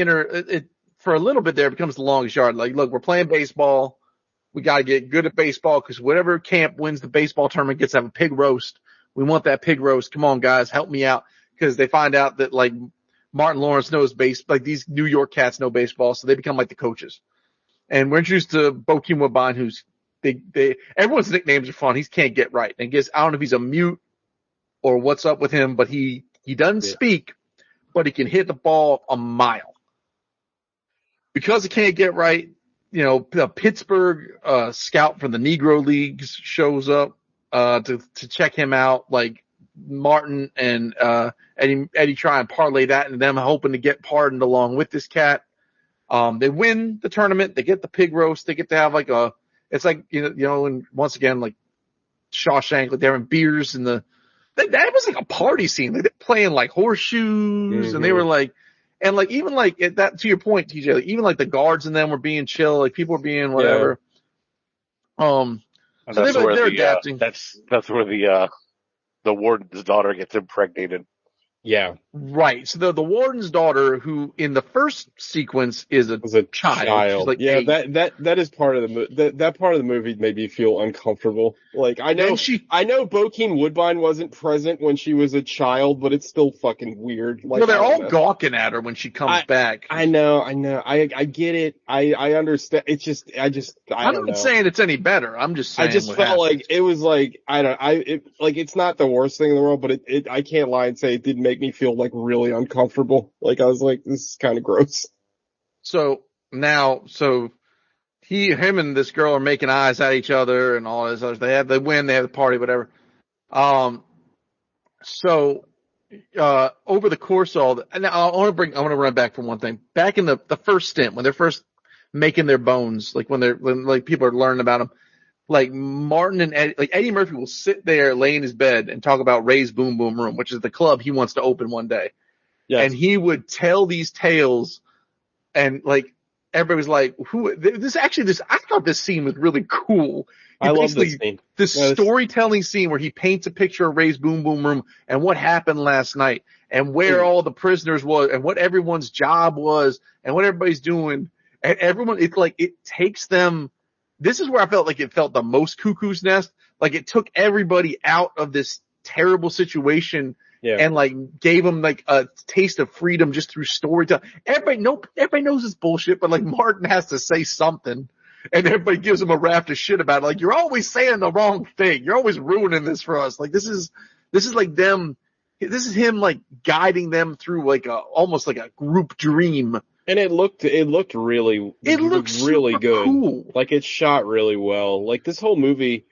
for a little bit there, it becomes the longest yard. Like, look, we're playing baseball. We got to get good at baseball because whatever camp wins the baseball tournament gets to have a pig roast. We want that pig roast. Come on, guys, help me out. Because they find out that like Martin Lawrence knows like these New York cats know baseball, so they become like the coaches. And we're introduced to Bokeem Woodbine, who's everyone's nicknames are fun. He can't get right. And I don't know if he's a mute or what's up with him, but he doesn't speak, but he can hit the ball a mile. Because he can't get right, a Pittsburgh scout from the Negro Leagues shows up to check him out. Like Martin and Eddie try and parlay that into them, hoping to get pardoned along with this cat. They win the tournament. They get the pig roast. They get to have it's like and once again like Shawshank, like they're having beers and that was like a party scene. Like they're playing like horseshoes, and they were like. And like even like that, to your point, TJ, like, even like the guards and them were being chill, like people were being whatever. So they're adapting. That's where the warden's daughter gets impregnated. Yeah. Right. So the warden's daughter, who in the first sequence is a child. She's like 8. that is part of the that part of the movie made me feel uncomfortable. Like I know Bokeem Woodbine wasn't present when she was a child, but it's still fucking weird. Like they're all gawking at her when she comes back. I know. I get it. I understand. It's just I'm not saying it's any better. I'm just saying I just felt like it was like it's not the worst thing in the world, but it I can't lie and say it didn't make me feel like really uncomfortable. Like I was like, this is kind of gross. So him and this girl are making eyes at each other and all this other. They win, they have the party, whatever. So over the course of and I want to run back for one thing. Back in the first stint, when they're first making their bones, like when people are learning about them, like Martin and Eddie Murphy will sit there, lay in his bed and talk about Ray's Boom Boom Room, which is the club he wants to open one day. Yes. And he would tell these tales and like everybody was like, I thought this scene was really cool. I love this scene. This storytelling scene where he paints a picture of Ray's Boom Boom Room and what happened last night and where all the prisoners was and what everyone's job was and what everybody's doing. And everyone, it takes them. This is where I felt like it felt the most Cuckoo's Nest. Like it took everybody out of this terrible situation and like gave them like a taste of freedom just through storytelling. Everybody knows this bullshit, but like Martin has to say something and everybody gives him a raft of shit about it. Like you're always saying the wrong thing. You're always ruining this for us. Like this is like them. This is him like guiding them through like almost like a group dream. And it looked really good. Cool. Like it's shot really well. Like this whole movie,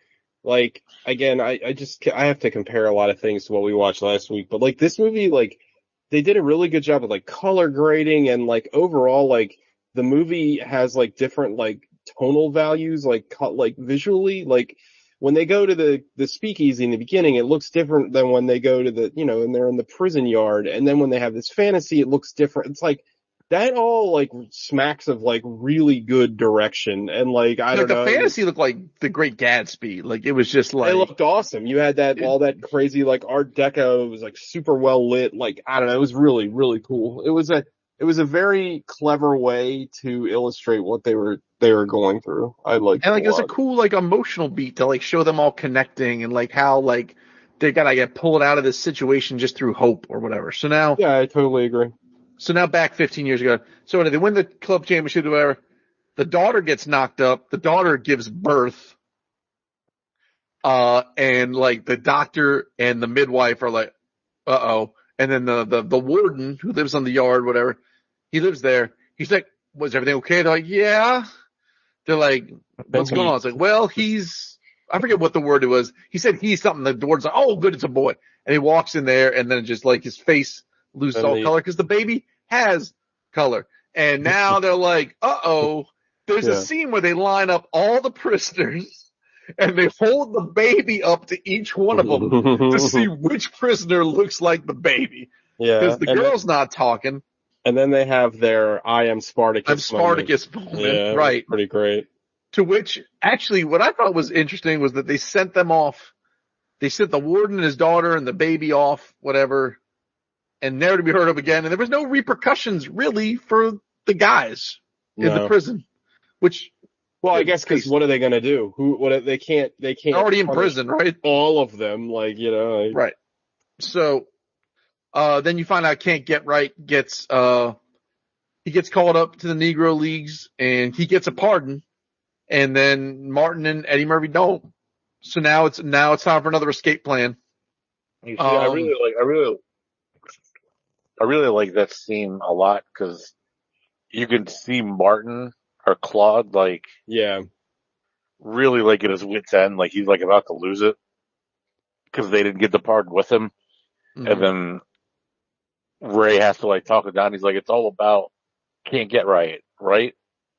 like again, I have to compare a lot of things to what we watched last week, but like this movie, like they did a really good job with like color grading and like overall, like the movie has like different like tonal values, like visually, like when they go to the speakeasy in the beginning, it looks different than when they go to and they're in the prison yard. And then when they have this fantasy, it looks different. It's like, that all like smacks of like really good direction and like I don't know. The fantasy looked like The Great Gatsby. Like it was just like it looked awesome. You had all that crazy like Art Deco. It was like super well lit. Like I don't know. It was really really cool. It was a very clever way to illustrate what they were going through. I liked and like it was a cool like emotional beat to like show them all connecting and like how like they gotta get pulled out of this situation just through hope or whatever. So now I totally agree. So now back 15 years ago. So they win the club championship or whatever. The daughter gets knocked up. The daughter gives birth. And like the doctor and the midwife are like, uh-oh. And then the warden who lives on the yard, whatever, he lives there. He's like, was everything okay? They're like, yeah. They're like, what's going on? It's like, well, I forget what the word it was. He said he's something. The warden's like, oh, good, it's a boy. And he walks in there and then just like his face loses all color because the baby has color. And now they're like, uh-oh, there's a scene where they line up all the prisoners and they hold the baby up to each one of them to see which prisoner looks like the baby. Yeah. Because the girl's not talking. And then they have their I am Spartacus moment. Yeah, right. Pretty great. To which, actually, what I thought was interesting was that they sent them off. They sent the warden and his daughter and the baby off, whatever, and never to be heard of again. And there was no repercussions, really, for the guys in the prison. Which, well, I guess because what are they going to do? They can't. They're already in prison, right? All of them, right. So, then you find out Can't Get Right gets he gets called up to the Negro Leagues and he gets a pardon, and then Martin and Eddie Murphy don't. So now it's time for another escape plan. You see, I really like that scene a lot because you can see Martin or Claude really like at his wit's end, like he's like about to lose it because they didn't get the pardon with him, and then Ray has to like talk it down. He's like, it's all about Can't Get Right, right?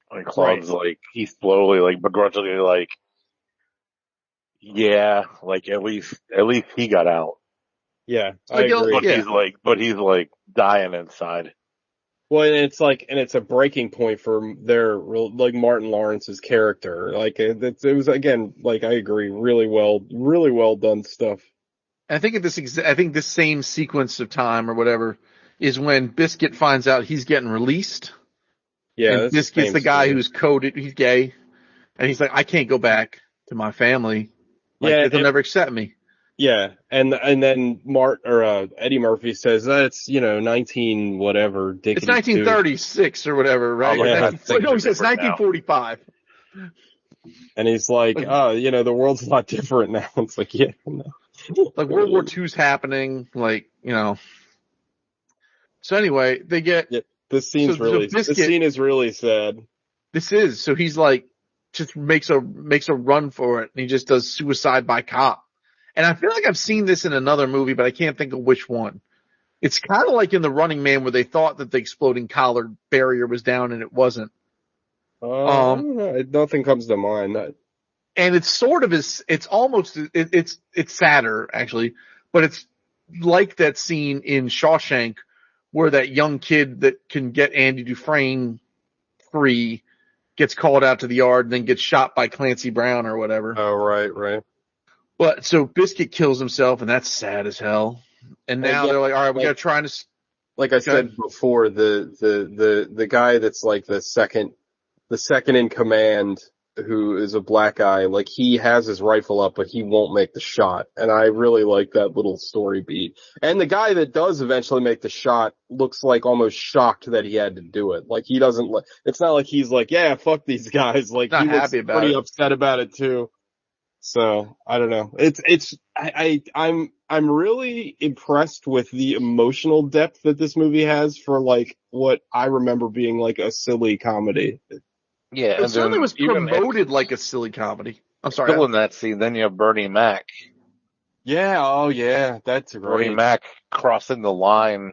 And Claude's like, he's slowly like begrudgingly like, yeah, like at least he got out. Yeah, I agree. But he's like dying inside. Well, and it's a breaking point for their Martin Lawrence's character. Like it was again, like I agree, really well done stuff. I think this same sequence of time or whatever is when Biscuit finds out he's getting released. Yeah, and Biscuit's the guy who's coded, he's gay, and he's like, I can't go back to my family. Like, they'll never accept me. Yeah, and then Eddie Murphy says that's 19 whatever. It's 1936 or whatever, right? Oh, no, he says 1945. And he's like, the world's a lot different now. It's like, yeah, no. Like World War II's happening, So anyway, they get this scene is really sad. This is so he's like just makes a run for it, and he just does suicide by cop. And I feel like I've seen this in another movie, but I can't think of which one. It's kind of like in The Running Man where they thought that the exploding collar barrier was down and it wasn't. Nothing comes to mind. And it's sort of it's sadder actually, but it's like that scene in Shawshank where that young kid that can get Andy Dufresne free gets called out to the yard and then gets shot by Clancy Brown or whatever. Oh, right. But so Biscuit kills himself, and that's sad as hell. And now they're like, all right, we got to try and. Like I said before, the guy that's like the second in command, who is a black guy, like he has his rifle up, but he won't make the shot. And I really like that little story beat. And the guy that does eventually make the shot looks like almost shocked that he had to do it. Like he doesn't. It's not like he's like, yeah, fuck these guys. Like he was pretty upset about it too. So I don't know. I'm really impressed with the emotional depth that this movie has for like what I remember being like a silly comedy. Yeah, it certainly was promoted like a silly comedy. I'm sorry. Still in that scene, then you have Bernie Mac. Yeah, oh yeah, that's great. Bernie Mac crossing the line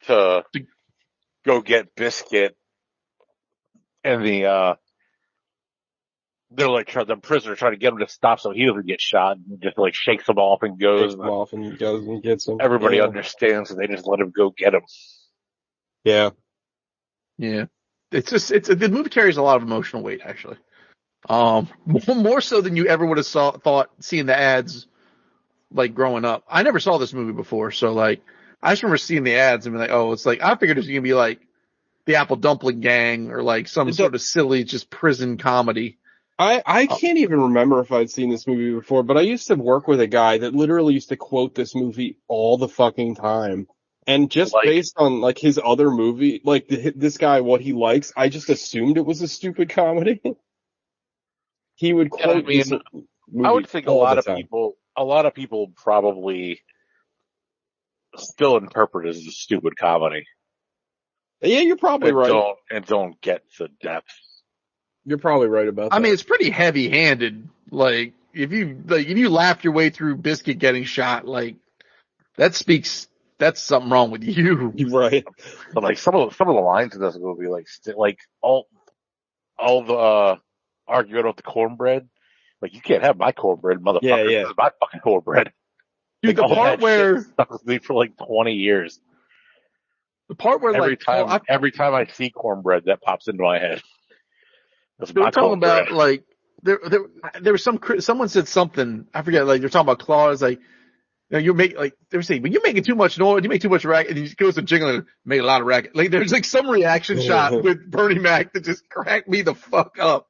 to go get Biscuit, and they're like the prisoner trying to get him to stop so he doesn't get shot, and just like shakes him off and goes. And gets him. Everybody understands, and they just let him go get him. Yeah. Yeah. The movie carries a lot of emotional weight, actually. More so than you ever would have thought seeing the ads, like growing up. I never saw this movie before, so like, I just remember seeing the ads and being like, oh, it's like, I figured it was going to be like the Apple Dumpling Gang or like some sort of silly, just prison comedy. I can't even remember if I'd seen this movie before, but I used to work with a guy that literally used to quote this movie all the fucking time. And just based on like his other movie, like this guy, what he likes, I just assumed it was a stupid comedy. He would quote I would think a lot of people probably still interpret it as a stupid comedy. Yeah, you're probably right. Don't get the depth. You're probably right about that. I mean, it's pretty heavy-handed. Like, if you laughed your way through Biscuit getting shot, like, that's something wrong with you. Right. But like some of the lines in this movie, like all the argument with the cornbread, Like, you can't have my cornbread, motherfucker. Yeah. This is my fucking cornbread. Dude, the All part that where shit stuck with me for like 20 years. Every like time, every time I see cornbread, that pops into my head. That's they were my talking cornbread. about like there was someone said something, I forget, like they're talking about Claus, like, you know, you make, like, they were saying, when you're making too much noise, you make too much racket, and he goes to jingling, make a lot of racket. Like, there's like some reaction shot with Bernie Mac that just cracked me the fuck up.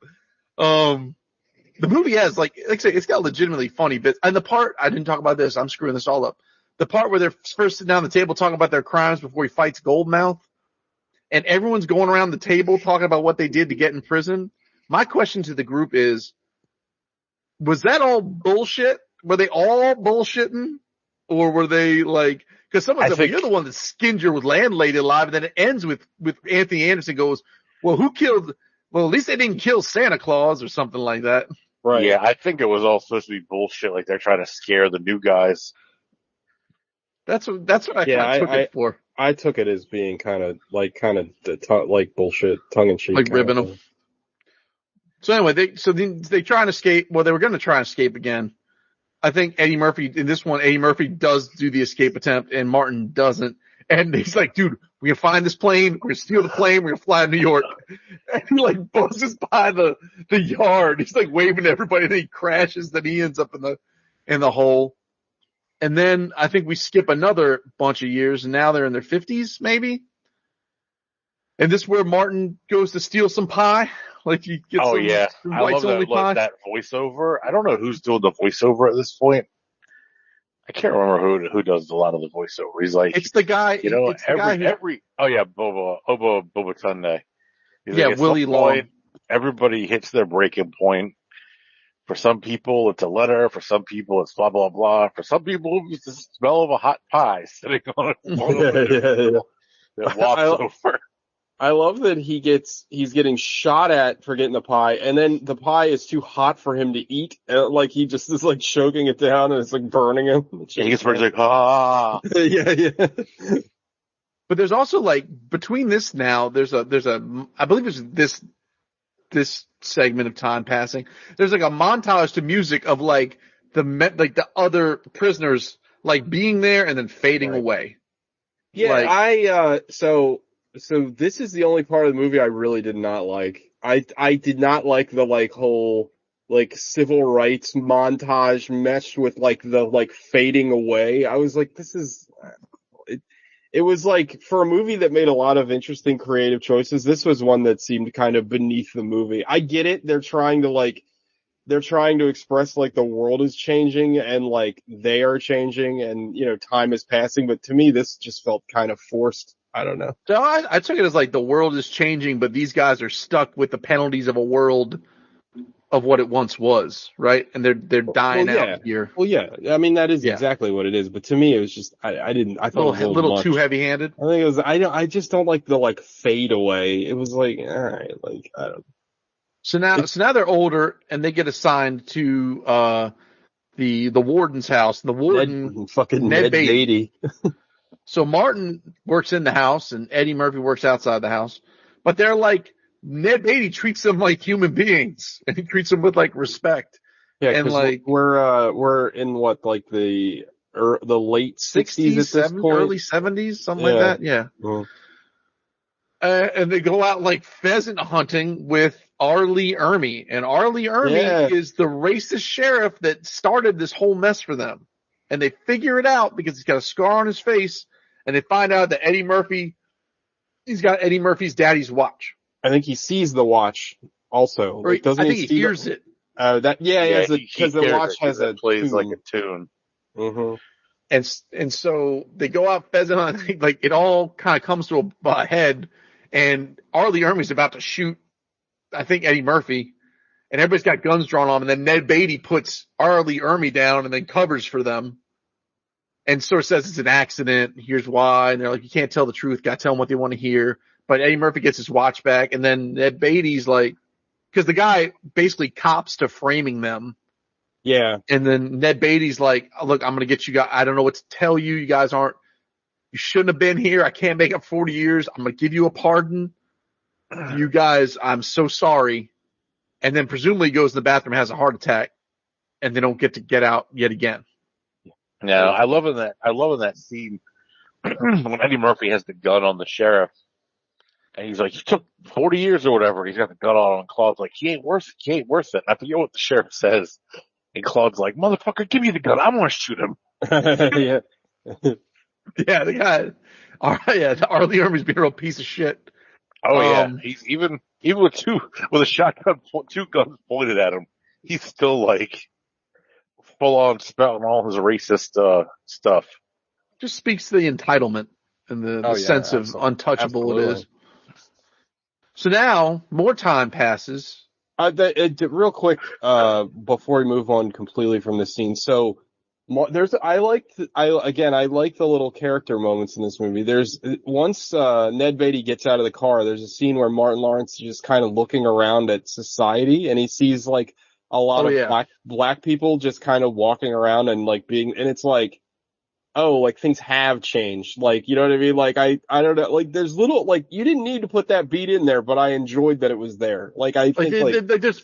The movie has, like I say, it's got legitimately funny bits. And the part, I didn't talk about this, I'm screwing this all up. The part where they're first sitting down at the table talking about their crimes before he fights Goldmouth, and everyone's going around the table talking about what they did to get in prison. My question to the group is, was that all bullshit? Were they all bullshitting? Or were they like, because someone said, well, you're the one that skinned your landlady alive, and then it ends with Anthony Anderson goes, well, well, at least they didn't kill Santa Claus or something like that. Right. Yeah, I think it was all supposed to be bullshit, like they're trying to scare the new guys. That's what I kind of took it for. I took it as being kind of like bullshit, tongue in cheek. Like ribbing them. So anyway, they try and escape. Well, they were going to try and escape again. I think Eddie Murphy does do the escape attempt and Martin doesn't. And he's like, dude, we're going to find this plane. We're going to steal the plane. We're going to fly to New York. And he like buzzes by the yard. He's like waving to everybody, and then he crashes. Then he ends up in the hole. And then I think we skip another bunch of years, and now they're in their 50s maybe. And this is where Martin goes to steal some pie. Like he gets some I whites love only pie. that voiceover. I don't know who's doing the voiceover at this point. I can't remember who does a lot of the voiceover. He's like, it's the guy, you know, it's the guy Boba Tunde. Yeah, Willie Long. Everybody hits their breaking point. For some people, it's a letter. For some people, it's blah, blah, blah. For some people, it's the smell of a hot pie sitting on it. That walks over. I love that he's getting shot at for getting the pie, and then the pie is too hot for him to eat. Like he just is like choking it down, and it's like burning him. He gets like, ah. Yeah. But there's also like between this now, there's a I believe it's this segment of time passing. There's like a montage to music of like the other prisoners like being there and then fading away. Yeah, So this is the only part of the movie I really did not like. I did not like the like whole like civil rights montage meshed with like the like fading away. I was like, this is it was like for a movie that made a lot of interesting creative choices, this was one that seemed kind of beneath the movie. I get it. They're trying to express like the world is changing and like they are changing and, you know, time is passing. But to me, this just felt kind of forced. I don't know. So I took it as like the world is changing, but these guys are stuck with the penalties of a world of what it once was, right? And they're dying out here. Well, yeah. I mean, that is exactly what it is. But to me, it was just I thought it was a little too heavy-handed. I think it was. I just don't like the like fade away. It was like, all right, like I don't. So now they're older and they get assigned to the warden's house. The warden, Ned Beatty. So Martin works in the house and Eddie Murphy works outside the house, but they're like, Ned Beatty treats them like human beings and he treats them with like respect. Yeah. And like we're in what, like the late 60s at this point? Early 70s, something like that. Yeah. Mm. And they go out like pheasant hunting with R. Lee Ermey, and R. Lee Ermey is the racist sheriff that started this whole mess for them. And they figure it out because he's got a scar on his face. And they find out that he's got Eddie Murphy's daddy's watch. I think he sees the watch also. Like, I think he hears it. Because the watch has plays like a tune. Mm-hmm. And so they go out pheasant hunting. Like it all kind of comes to a head. And R. Lee Ermey's about to shoot, I think, Eddie Murphy. And everybody's got guns drawn on them. And then Ned Beatty puts R. Lee Ermey down and then covers for them. And sort of says it's an accident. Here's why. And they're like, you can't tell the truth. Got to tell them what they want to hear. But Eddie Murphy gets his watch back. And then Ned Beatty's like, because the guy basically cops to framing them. Yeah. And then Ned Beatty's like, look, I'm going to get you guys. I don't know what to tell you. You guys you shouldn't have been here. I can't make up 40 years. I'm going to give you a pardon. You guys, I'm so sorry. And then presumably goes in the bathroom, has a heart attack, and they don't get to get out yet again. Yeah, I love in that scene when Eddie Murphy has the gun on the sheriff, and he's like, "You took 40 years or whatever." He's got the gun on, and Claude's like, "He ain't worth it. He ain't worth it." And I forget what the sheriff says, and Claude's like, "Motherfucker, give me the gun. I want to shoot him." Yeah. Yeah, the guy. All right, yeah, Arlie Ermey's being a real piece of shit. Oh yeah, he's even with a shotgun, two guns pointed at him. He's still like full on spouting all his racist stuff. Just speaks to the entitlement and the sense of untouchable it is. So now more time passes. Real quick, before we move on completely from this scene. So I like the little character moments in this movie. There's once Ned Beatty gets out of the car, there's a scene where Martin Lawrence is just kind of looking around at society, and he sees like a lot of black people just kind of walking around and like being, and it's like, oh, like things have changed. Like, you know what I mean? Like I don't know, like there's little, like you didn't need to put that beat in there, but I enjoyed that it was there. Like I think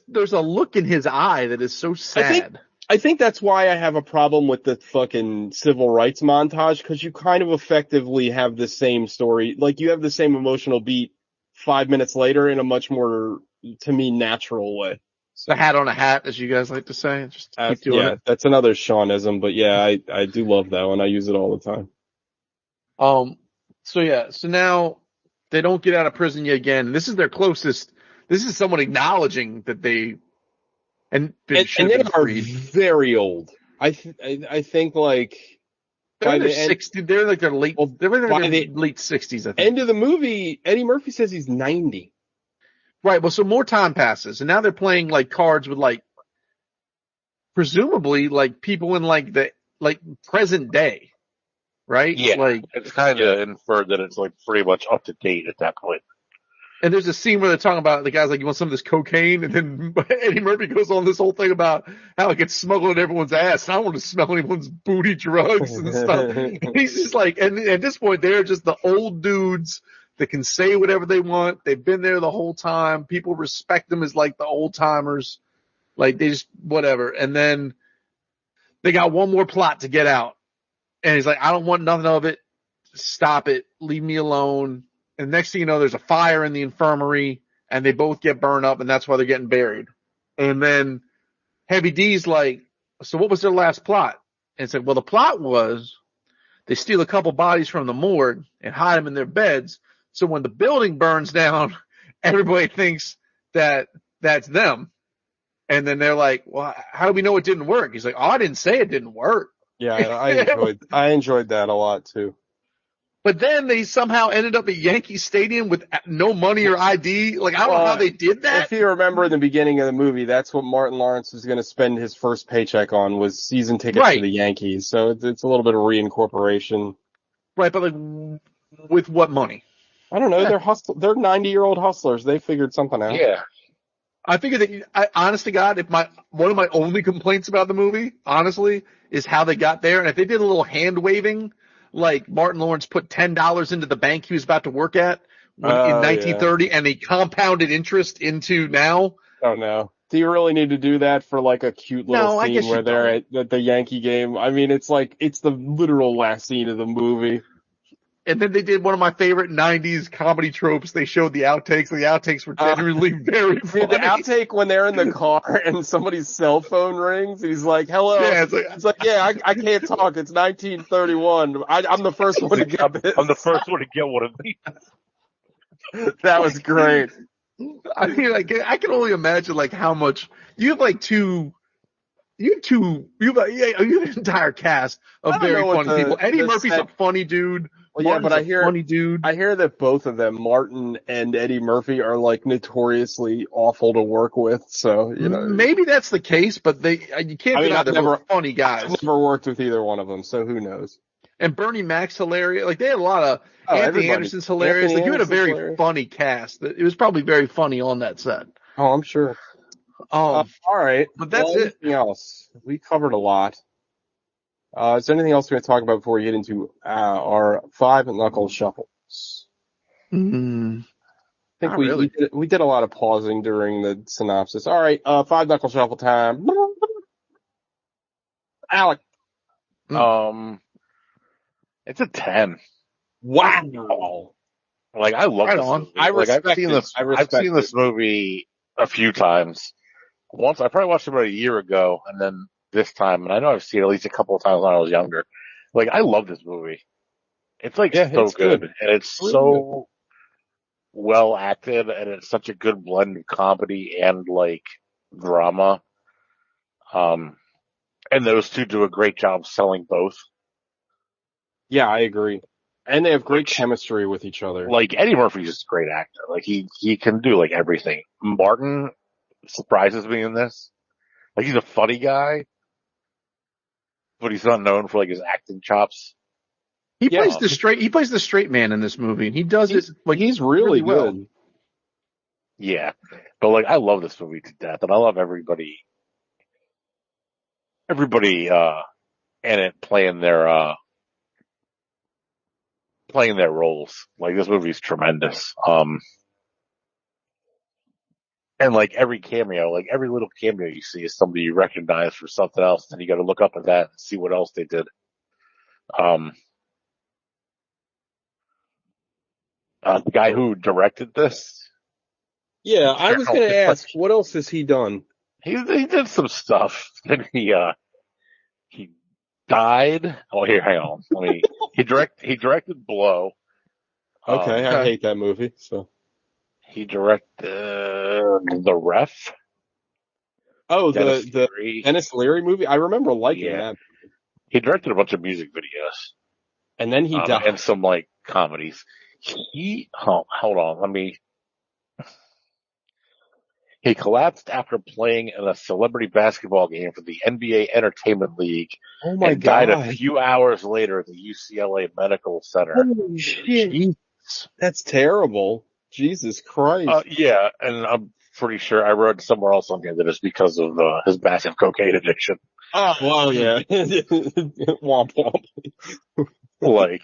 there's a look in his eye that is so sad. I think that's why I have a problem with the fucking civil rights montage, because you kind of effectively have the same story. Like, you have the same emotional beat 5 minutes later in a much more, to me, natural way. The hat on a hat, as you guys like to say. Just keep doing it. That's another Seanism, but yeah, I do love that one. I use it all the time. So now they don't get out of prison yet again. This is their closest. This is someone acknowledging that they and they are very old. I think like they're in their 60s. They're like their late. They're in their late 60s. I think. End of the movie, Eddie Murphy says he's 90. Right. Well, so more time passes, and now they're playing like cards with like presumably like people in like the present day, right? Yeah. Like it's kind of inferred that it's like pretty much up to date at that point. And there's a scene where they're talking about the guy's like, "You want some of this cocaine?" And then Eddie Murphy goes on this whole thing about how it gets smuggled in everyone's ass. I don't want to smell anyone's booty drugs and stuff. And he's just like, and at this point, they're just the old dudes that can say whatever they want. They've been there the whole time. People respect them as like the old timers. Like they just whatever. And then they got one more plot to get out. And he's like, "I don't want nothing of it. Stop it. Leave me alone." And next thing you know, there's a fire in the infirmary, and they both get burned up, and that's why they're getting buried. And then Heavy D's like, "So what was their last plot?" And said, "Well, the plot was they steal a couple bodies from the morgue and hide them in their beds. So when the building burns down, everybody thinks that that's them." And then they're like, "Well, how do we know it didn't work?" He's like, "Oh, I didn't say it didn't work." Yeah, I enjoyed that a lot too. But then they somehow ended up at Yankee Stadium with no money or ID. Like, I don't know how they did that. If you remember in the beginning of the movie, that's what Martin Lawrence was going to spend his first paycheck on, was season tickets to the Yankees. So it's a little bit of reincorporation. Right, but like, with what money? I don't know. Yeah. They're 90-year-old hustlers. They figured something out. Yeah. I figured that, honest to God, one of my only complaints about the movie, honestly, is how they got there. And if they did a little hand waving, like Martin Lawrence put $10 into the bank he was about to work at in 1930, and he compounded interest into now. Oh no! Do you really need to do that for like a cute little scene where they're at the Yankee game? I mean, it's the literal last scene of the movie. And then they did one of my favorite 90s comedy tropes. They showed the outtakes. The outtakes were genuinely very funny. The outtake when they're in the car and somebody's cell phone rings. And he's like, "Hello." Yeah, I can't talk. It's 1931. I'm the first one to get this. I'm the first one to get one of these. That was great. I mean, like, I can only imagine like how much you have an entire cast of very funny people. Eddie Murphy's a funny dude. Well, yeah, but I hear funny dude. I hear that both of them, Martin and Eddie Murphy, are like notoriously awful to work with. So maybe that's the case, but you can't deny they're both funny guys. I've never worked with either one of them, so who knows? And Bernie Mac's hilarious. Like they had a lot of Anthony Anderson's hilarious. Like you had a very funny cast. It was probably very funny on that set. Oh, I'm sure. All right, but that's it. Anything else? We covered a lot. Is there anything else we're going to talk about before we get into our 5 knuckle shuffles? I think we did a lot of pausing during the synopsis. All right, 5 knuckle shuffle time. Alec. It's a 10. Wow. Like, I love Right this on. movie. I Like, I've respect seen it. this. I I've respect seen this it. movie a few times. Once, I probably watched it about a year ago, and then this time, and I know I've seen it at least a couple of times when I was younger. Like, I love this movie. It's like Yeah, so it's good, good. and it's Really so well acted, and it's such a good blend of comedy and like drama. Um, and those two do a great job selling both. Yeah, I agree. And they have great Like, chemistry with each other. like Eddie Murphy's just a great actor. Like he can do like everything. Martin surprises me in this. Like he's a funny guy, but he's not known for like his acting chops. He Yeah. plays the straight man in this movie, and he does it like He's really well. good. Yeah, but like I love this movie to death, and I love everybody in it playing their roles. Like this movie's tremendous. And like every cameo, like every little cameo you see is somebody you recognize for something else, and you got to look up at that and see what else they did. The guy who directed this, Yeah, I was going to It's like- ask, what else has he done? he did some stuff. Then he died. Oh, here, hang on. He directed Blow. Okay, I okay. hate that movie. So. He directed The Ref. Oh, Dennis the Leary. Dennis Leary movie? I remember liking Yeah. that. He directed a bunch of music videos. And then he died. And some like comedies. Hold on, he collapsed after playing in a celebrity basketball game for the NBA Entertainment League Oh my and died God. a few hours later at the UCLA Medical Center. Holy shit. Jeez. That's terrible. Jesus Christ. Yeah, and I'm pretty sure I read somewhere else on here that it's because of his massive cocaine addiction. Oh, well, yeah. Womp womp. Like,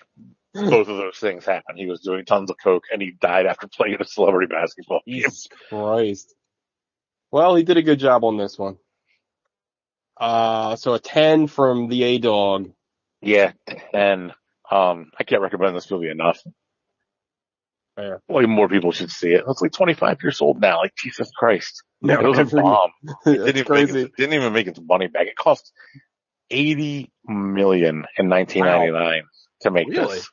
both of those things happened. He was doing tons of coke and he died after playing a celebrity basketball game. Jesus Christ. Well, he did a good job on this one. So a 10 from the A-Dog. Yeah, and I can't recommend this movie enough. Fair. Like, more people should see it. It's like 25 years old now. Like, Jesus Christ. No, It was a bomb. It's crazy. Didn't even make its money back. It cost $80 million in 1999 to make Really? this.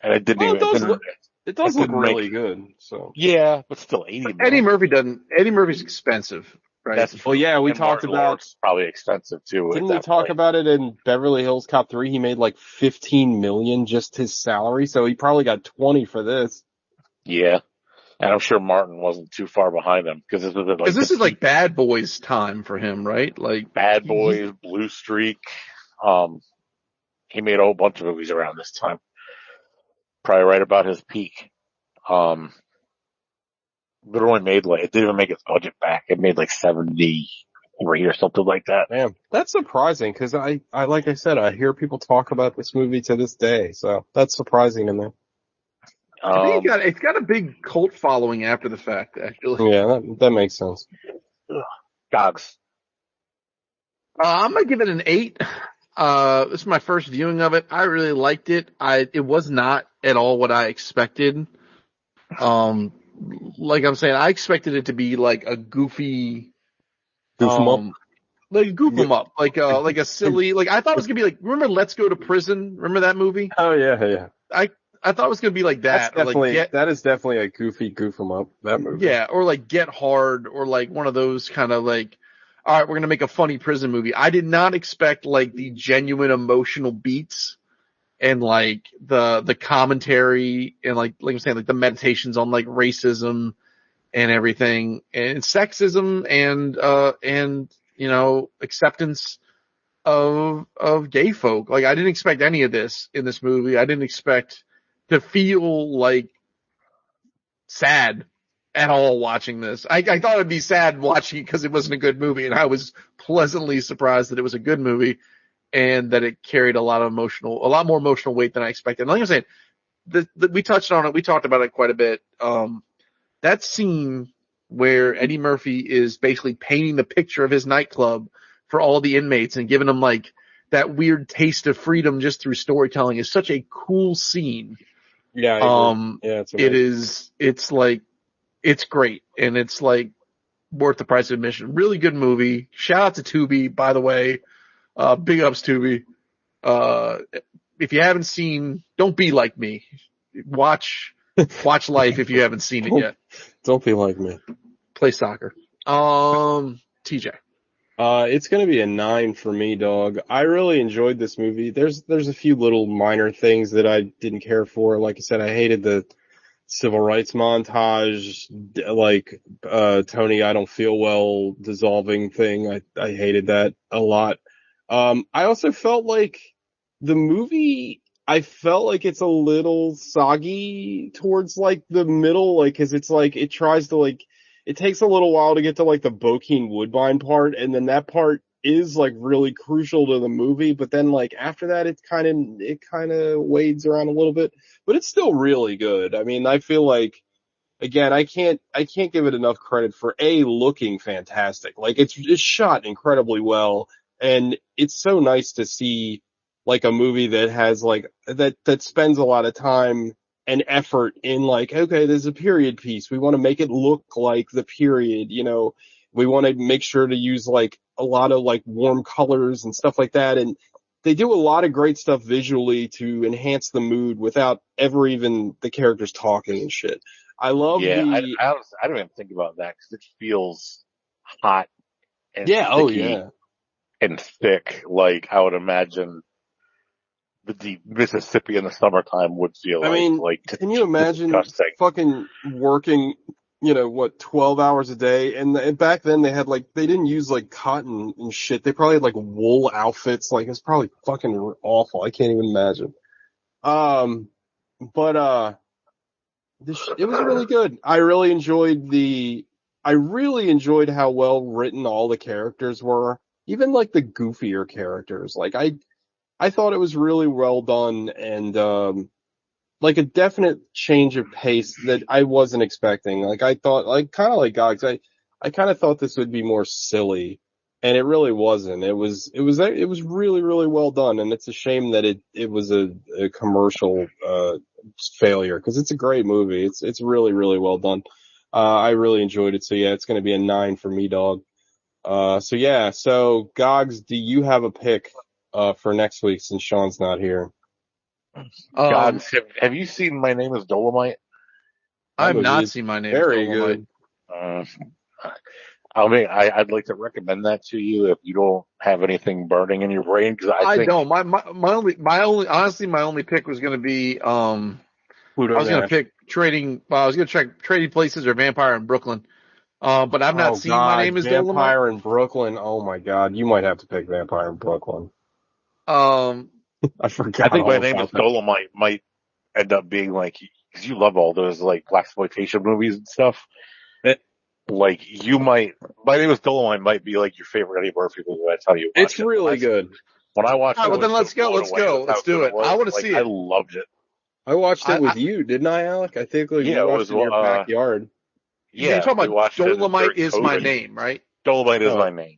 And it didn't Well, even, it does it look didn't really make- good. So. yeah, but still 80 Eddie million. Murphy's expensive, right? That's Well, yeah, we and talked Martin about. Lawrence is probably expensive too. Didn't we talk about it in Beverly Hills Cop 3? He made like 15 million just his salary, so he probably got 20 for this. Yeah. And I'm sure Martin wasn't too far behind him because this is like Bad Boys time for him, right? Like Bad Boys, Blue Streak. He made a whole bunch of movies around this time. Probably right about his peak. But it only made it didn't even make its budget back. It made like 73 or something like that. Damn, that's surprising because like I said, I hear people talk about this movie to this day, so that's surprising to me. I think it's got a big cult following after the fact, actually. Yeah, that makes sense. Gogs. I'm gonna give it an 8. This is my first viewing of it. I really liked it. It was not at all what I expected. Like I'm saying, I expected it to be like a goofy, Goof 'em up. like goof 'em up, like a silly, like I thought it was gonna be like, remember Let's Go to Prison? Remember that movie? Oh yeah. I thought it was gonna be like that. That's definitely, or like that is definitely a goofy goof 'em up. That movie. Yeah, or like Get Hard, or like one of those kind of like, all right, we're gonna make a funny prison movie. I did not expect like the genuine emotional beats and like the commentary and like I'm saying, like the meditations on like racism and everything and sexism and acceptance of gay folk. Like I didn't expect any of this in this movie. I didn't expect to feel like sad at all watching this. I thought it'd be sad watching it because it wasn't a good movie, and I was pleasantly surprised that it was a good movie and that it carried a lot more emotional weight than I expected. And like I'm saying, we touched on it. We talked about it quite a bit. That scene where Eddie Murphy is basically painting the picture of his nightclub for all the inmates and giving them like that weird taste of freedom just through storytelling is such a cool scene. Yeah, I agree. Yeah, it's great, and it's like worth the price of admission. Really good movie. Shout out to Tubi, by the way. Big ups, Tubi. If you haven't seen, don't be like me. Watch Life if you haven't seen it yet. Don't be like me. Play soccer. TJ. It's gonna be a 9 for me, dog. I really enjoyed this movie. There's a few little minor things that I didn't care for. Like I said, I hated the civil rights montage, like, Tony, I don't feel well dissolving thing. I hated that a lot. I also felt like the movie, I felt like it's a little soggy towards like the middle, like, cause it's like, it tries to like, it takes a little while to get to like the Bokeem Woodbine part, and then that part is like really crucial to the movie, but then like after that it kind of wades around a little bit, but it's still really good. I mean, I feel like, again, I can't give it enough credit for looking fantastic. Like it's shot incredibly well, and it's so nice to see like a movie that has like that spends a lot of time and effort in like, okay, there's a period piece. We want to make it look like the period, you know, we want to make sure to use like a lot of like warm colors and stuff like that. And they do a lot of great stuff visually to enhance the mood without ever even the characters talking and shit. I love I don't even think about that because it feels hot and sticky and thick. Like I would imagine the Mississippi in the summertime would feel like. Can you imagine fucking working, 12 hours a day? And back then they didn't use like cotton and shit. They probably had like wool outfits. Like it's probably fucking awful. I can't even imagine. It was really good. I really enjoyed how well written all the characters were. Even like the goofier characters. Like I thought it was really well done, and like a definite change of pace that I wasn't expecting. Like I thought, like kind of like Gogs, I kind of thought this would be more silly, and it really wasn't. It was really, really well done, and it's a shame that it was a commercial failure, because it's a great movie. It's really, really well done. I really enjoyed it. So yeah, it's going to be a 9 for me, dog. So Gogs, do you have a pick for next week since Sean's not here? God, have you seen My Name is Dolomite? I've not seen My Name is Dolomite. Good. I'd like to recommend that to you if you don't have anything burning in your brain, because I think don't. My only pick was going to be I was going to pick Trading Places or Vampire in Brooklyn. But I've not seen My Name is Dolomite. Vampire in Brooklyn. Oh my God, you might have to pick Vampire in Brooklyn. I forgot. I think My Name is Dolomite might end up being like, because you love all those like blaxploitation movies and stuff. My Name is Dolomite might be like your favorite Eddie Murphy movie. I tell you, it's really good. When I watched it, well then let's go. Let's do it. I want to see it. I loved it. I watched it with you, didn't I, Alec? I think we watched it in your backyard. Yeah, you're talking about Dolomite is My Name, right? Dolomite is My Name.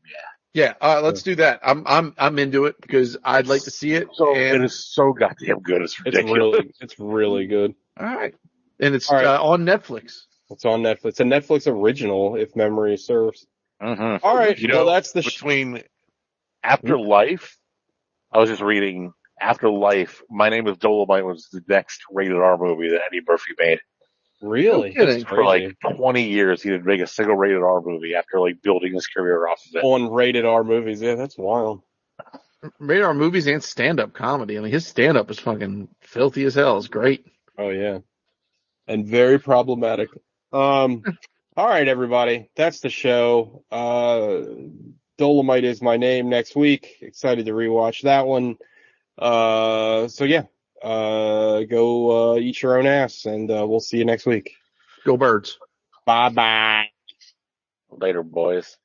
Yeah. Let's do that. I'm into it because I'd like to see it. It is so goddamn good. It's ridiculous. It's really good. All right. And it's on Netflix. It's on Netflix. It's a Netflix original, if memory serves. Mm-hmm. All right. That's between Afterlife. I was just reading Afterlife. My Name is Dolomite was the next rated R movie that Eddie Murphy made. Really? For like 20 years, he didn't make a single rated R movie after like building his career off of it. On rated R movies, yeah, that's wild. Rated R movies and stand-up comedy. I mean, his stand-up is fucking filthy as hell. It's great. Oh yeah, and very problematic. All right, everybody, that's the show. Dolomite is My Name next week. Excited to rewatch that one. Go eat your own ass, and we'll see you next week. Go Birds. Bye-bye. Later, boys.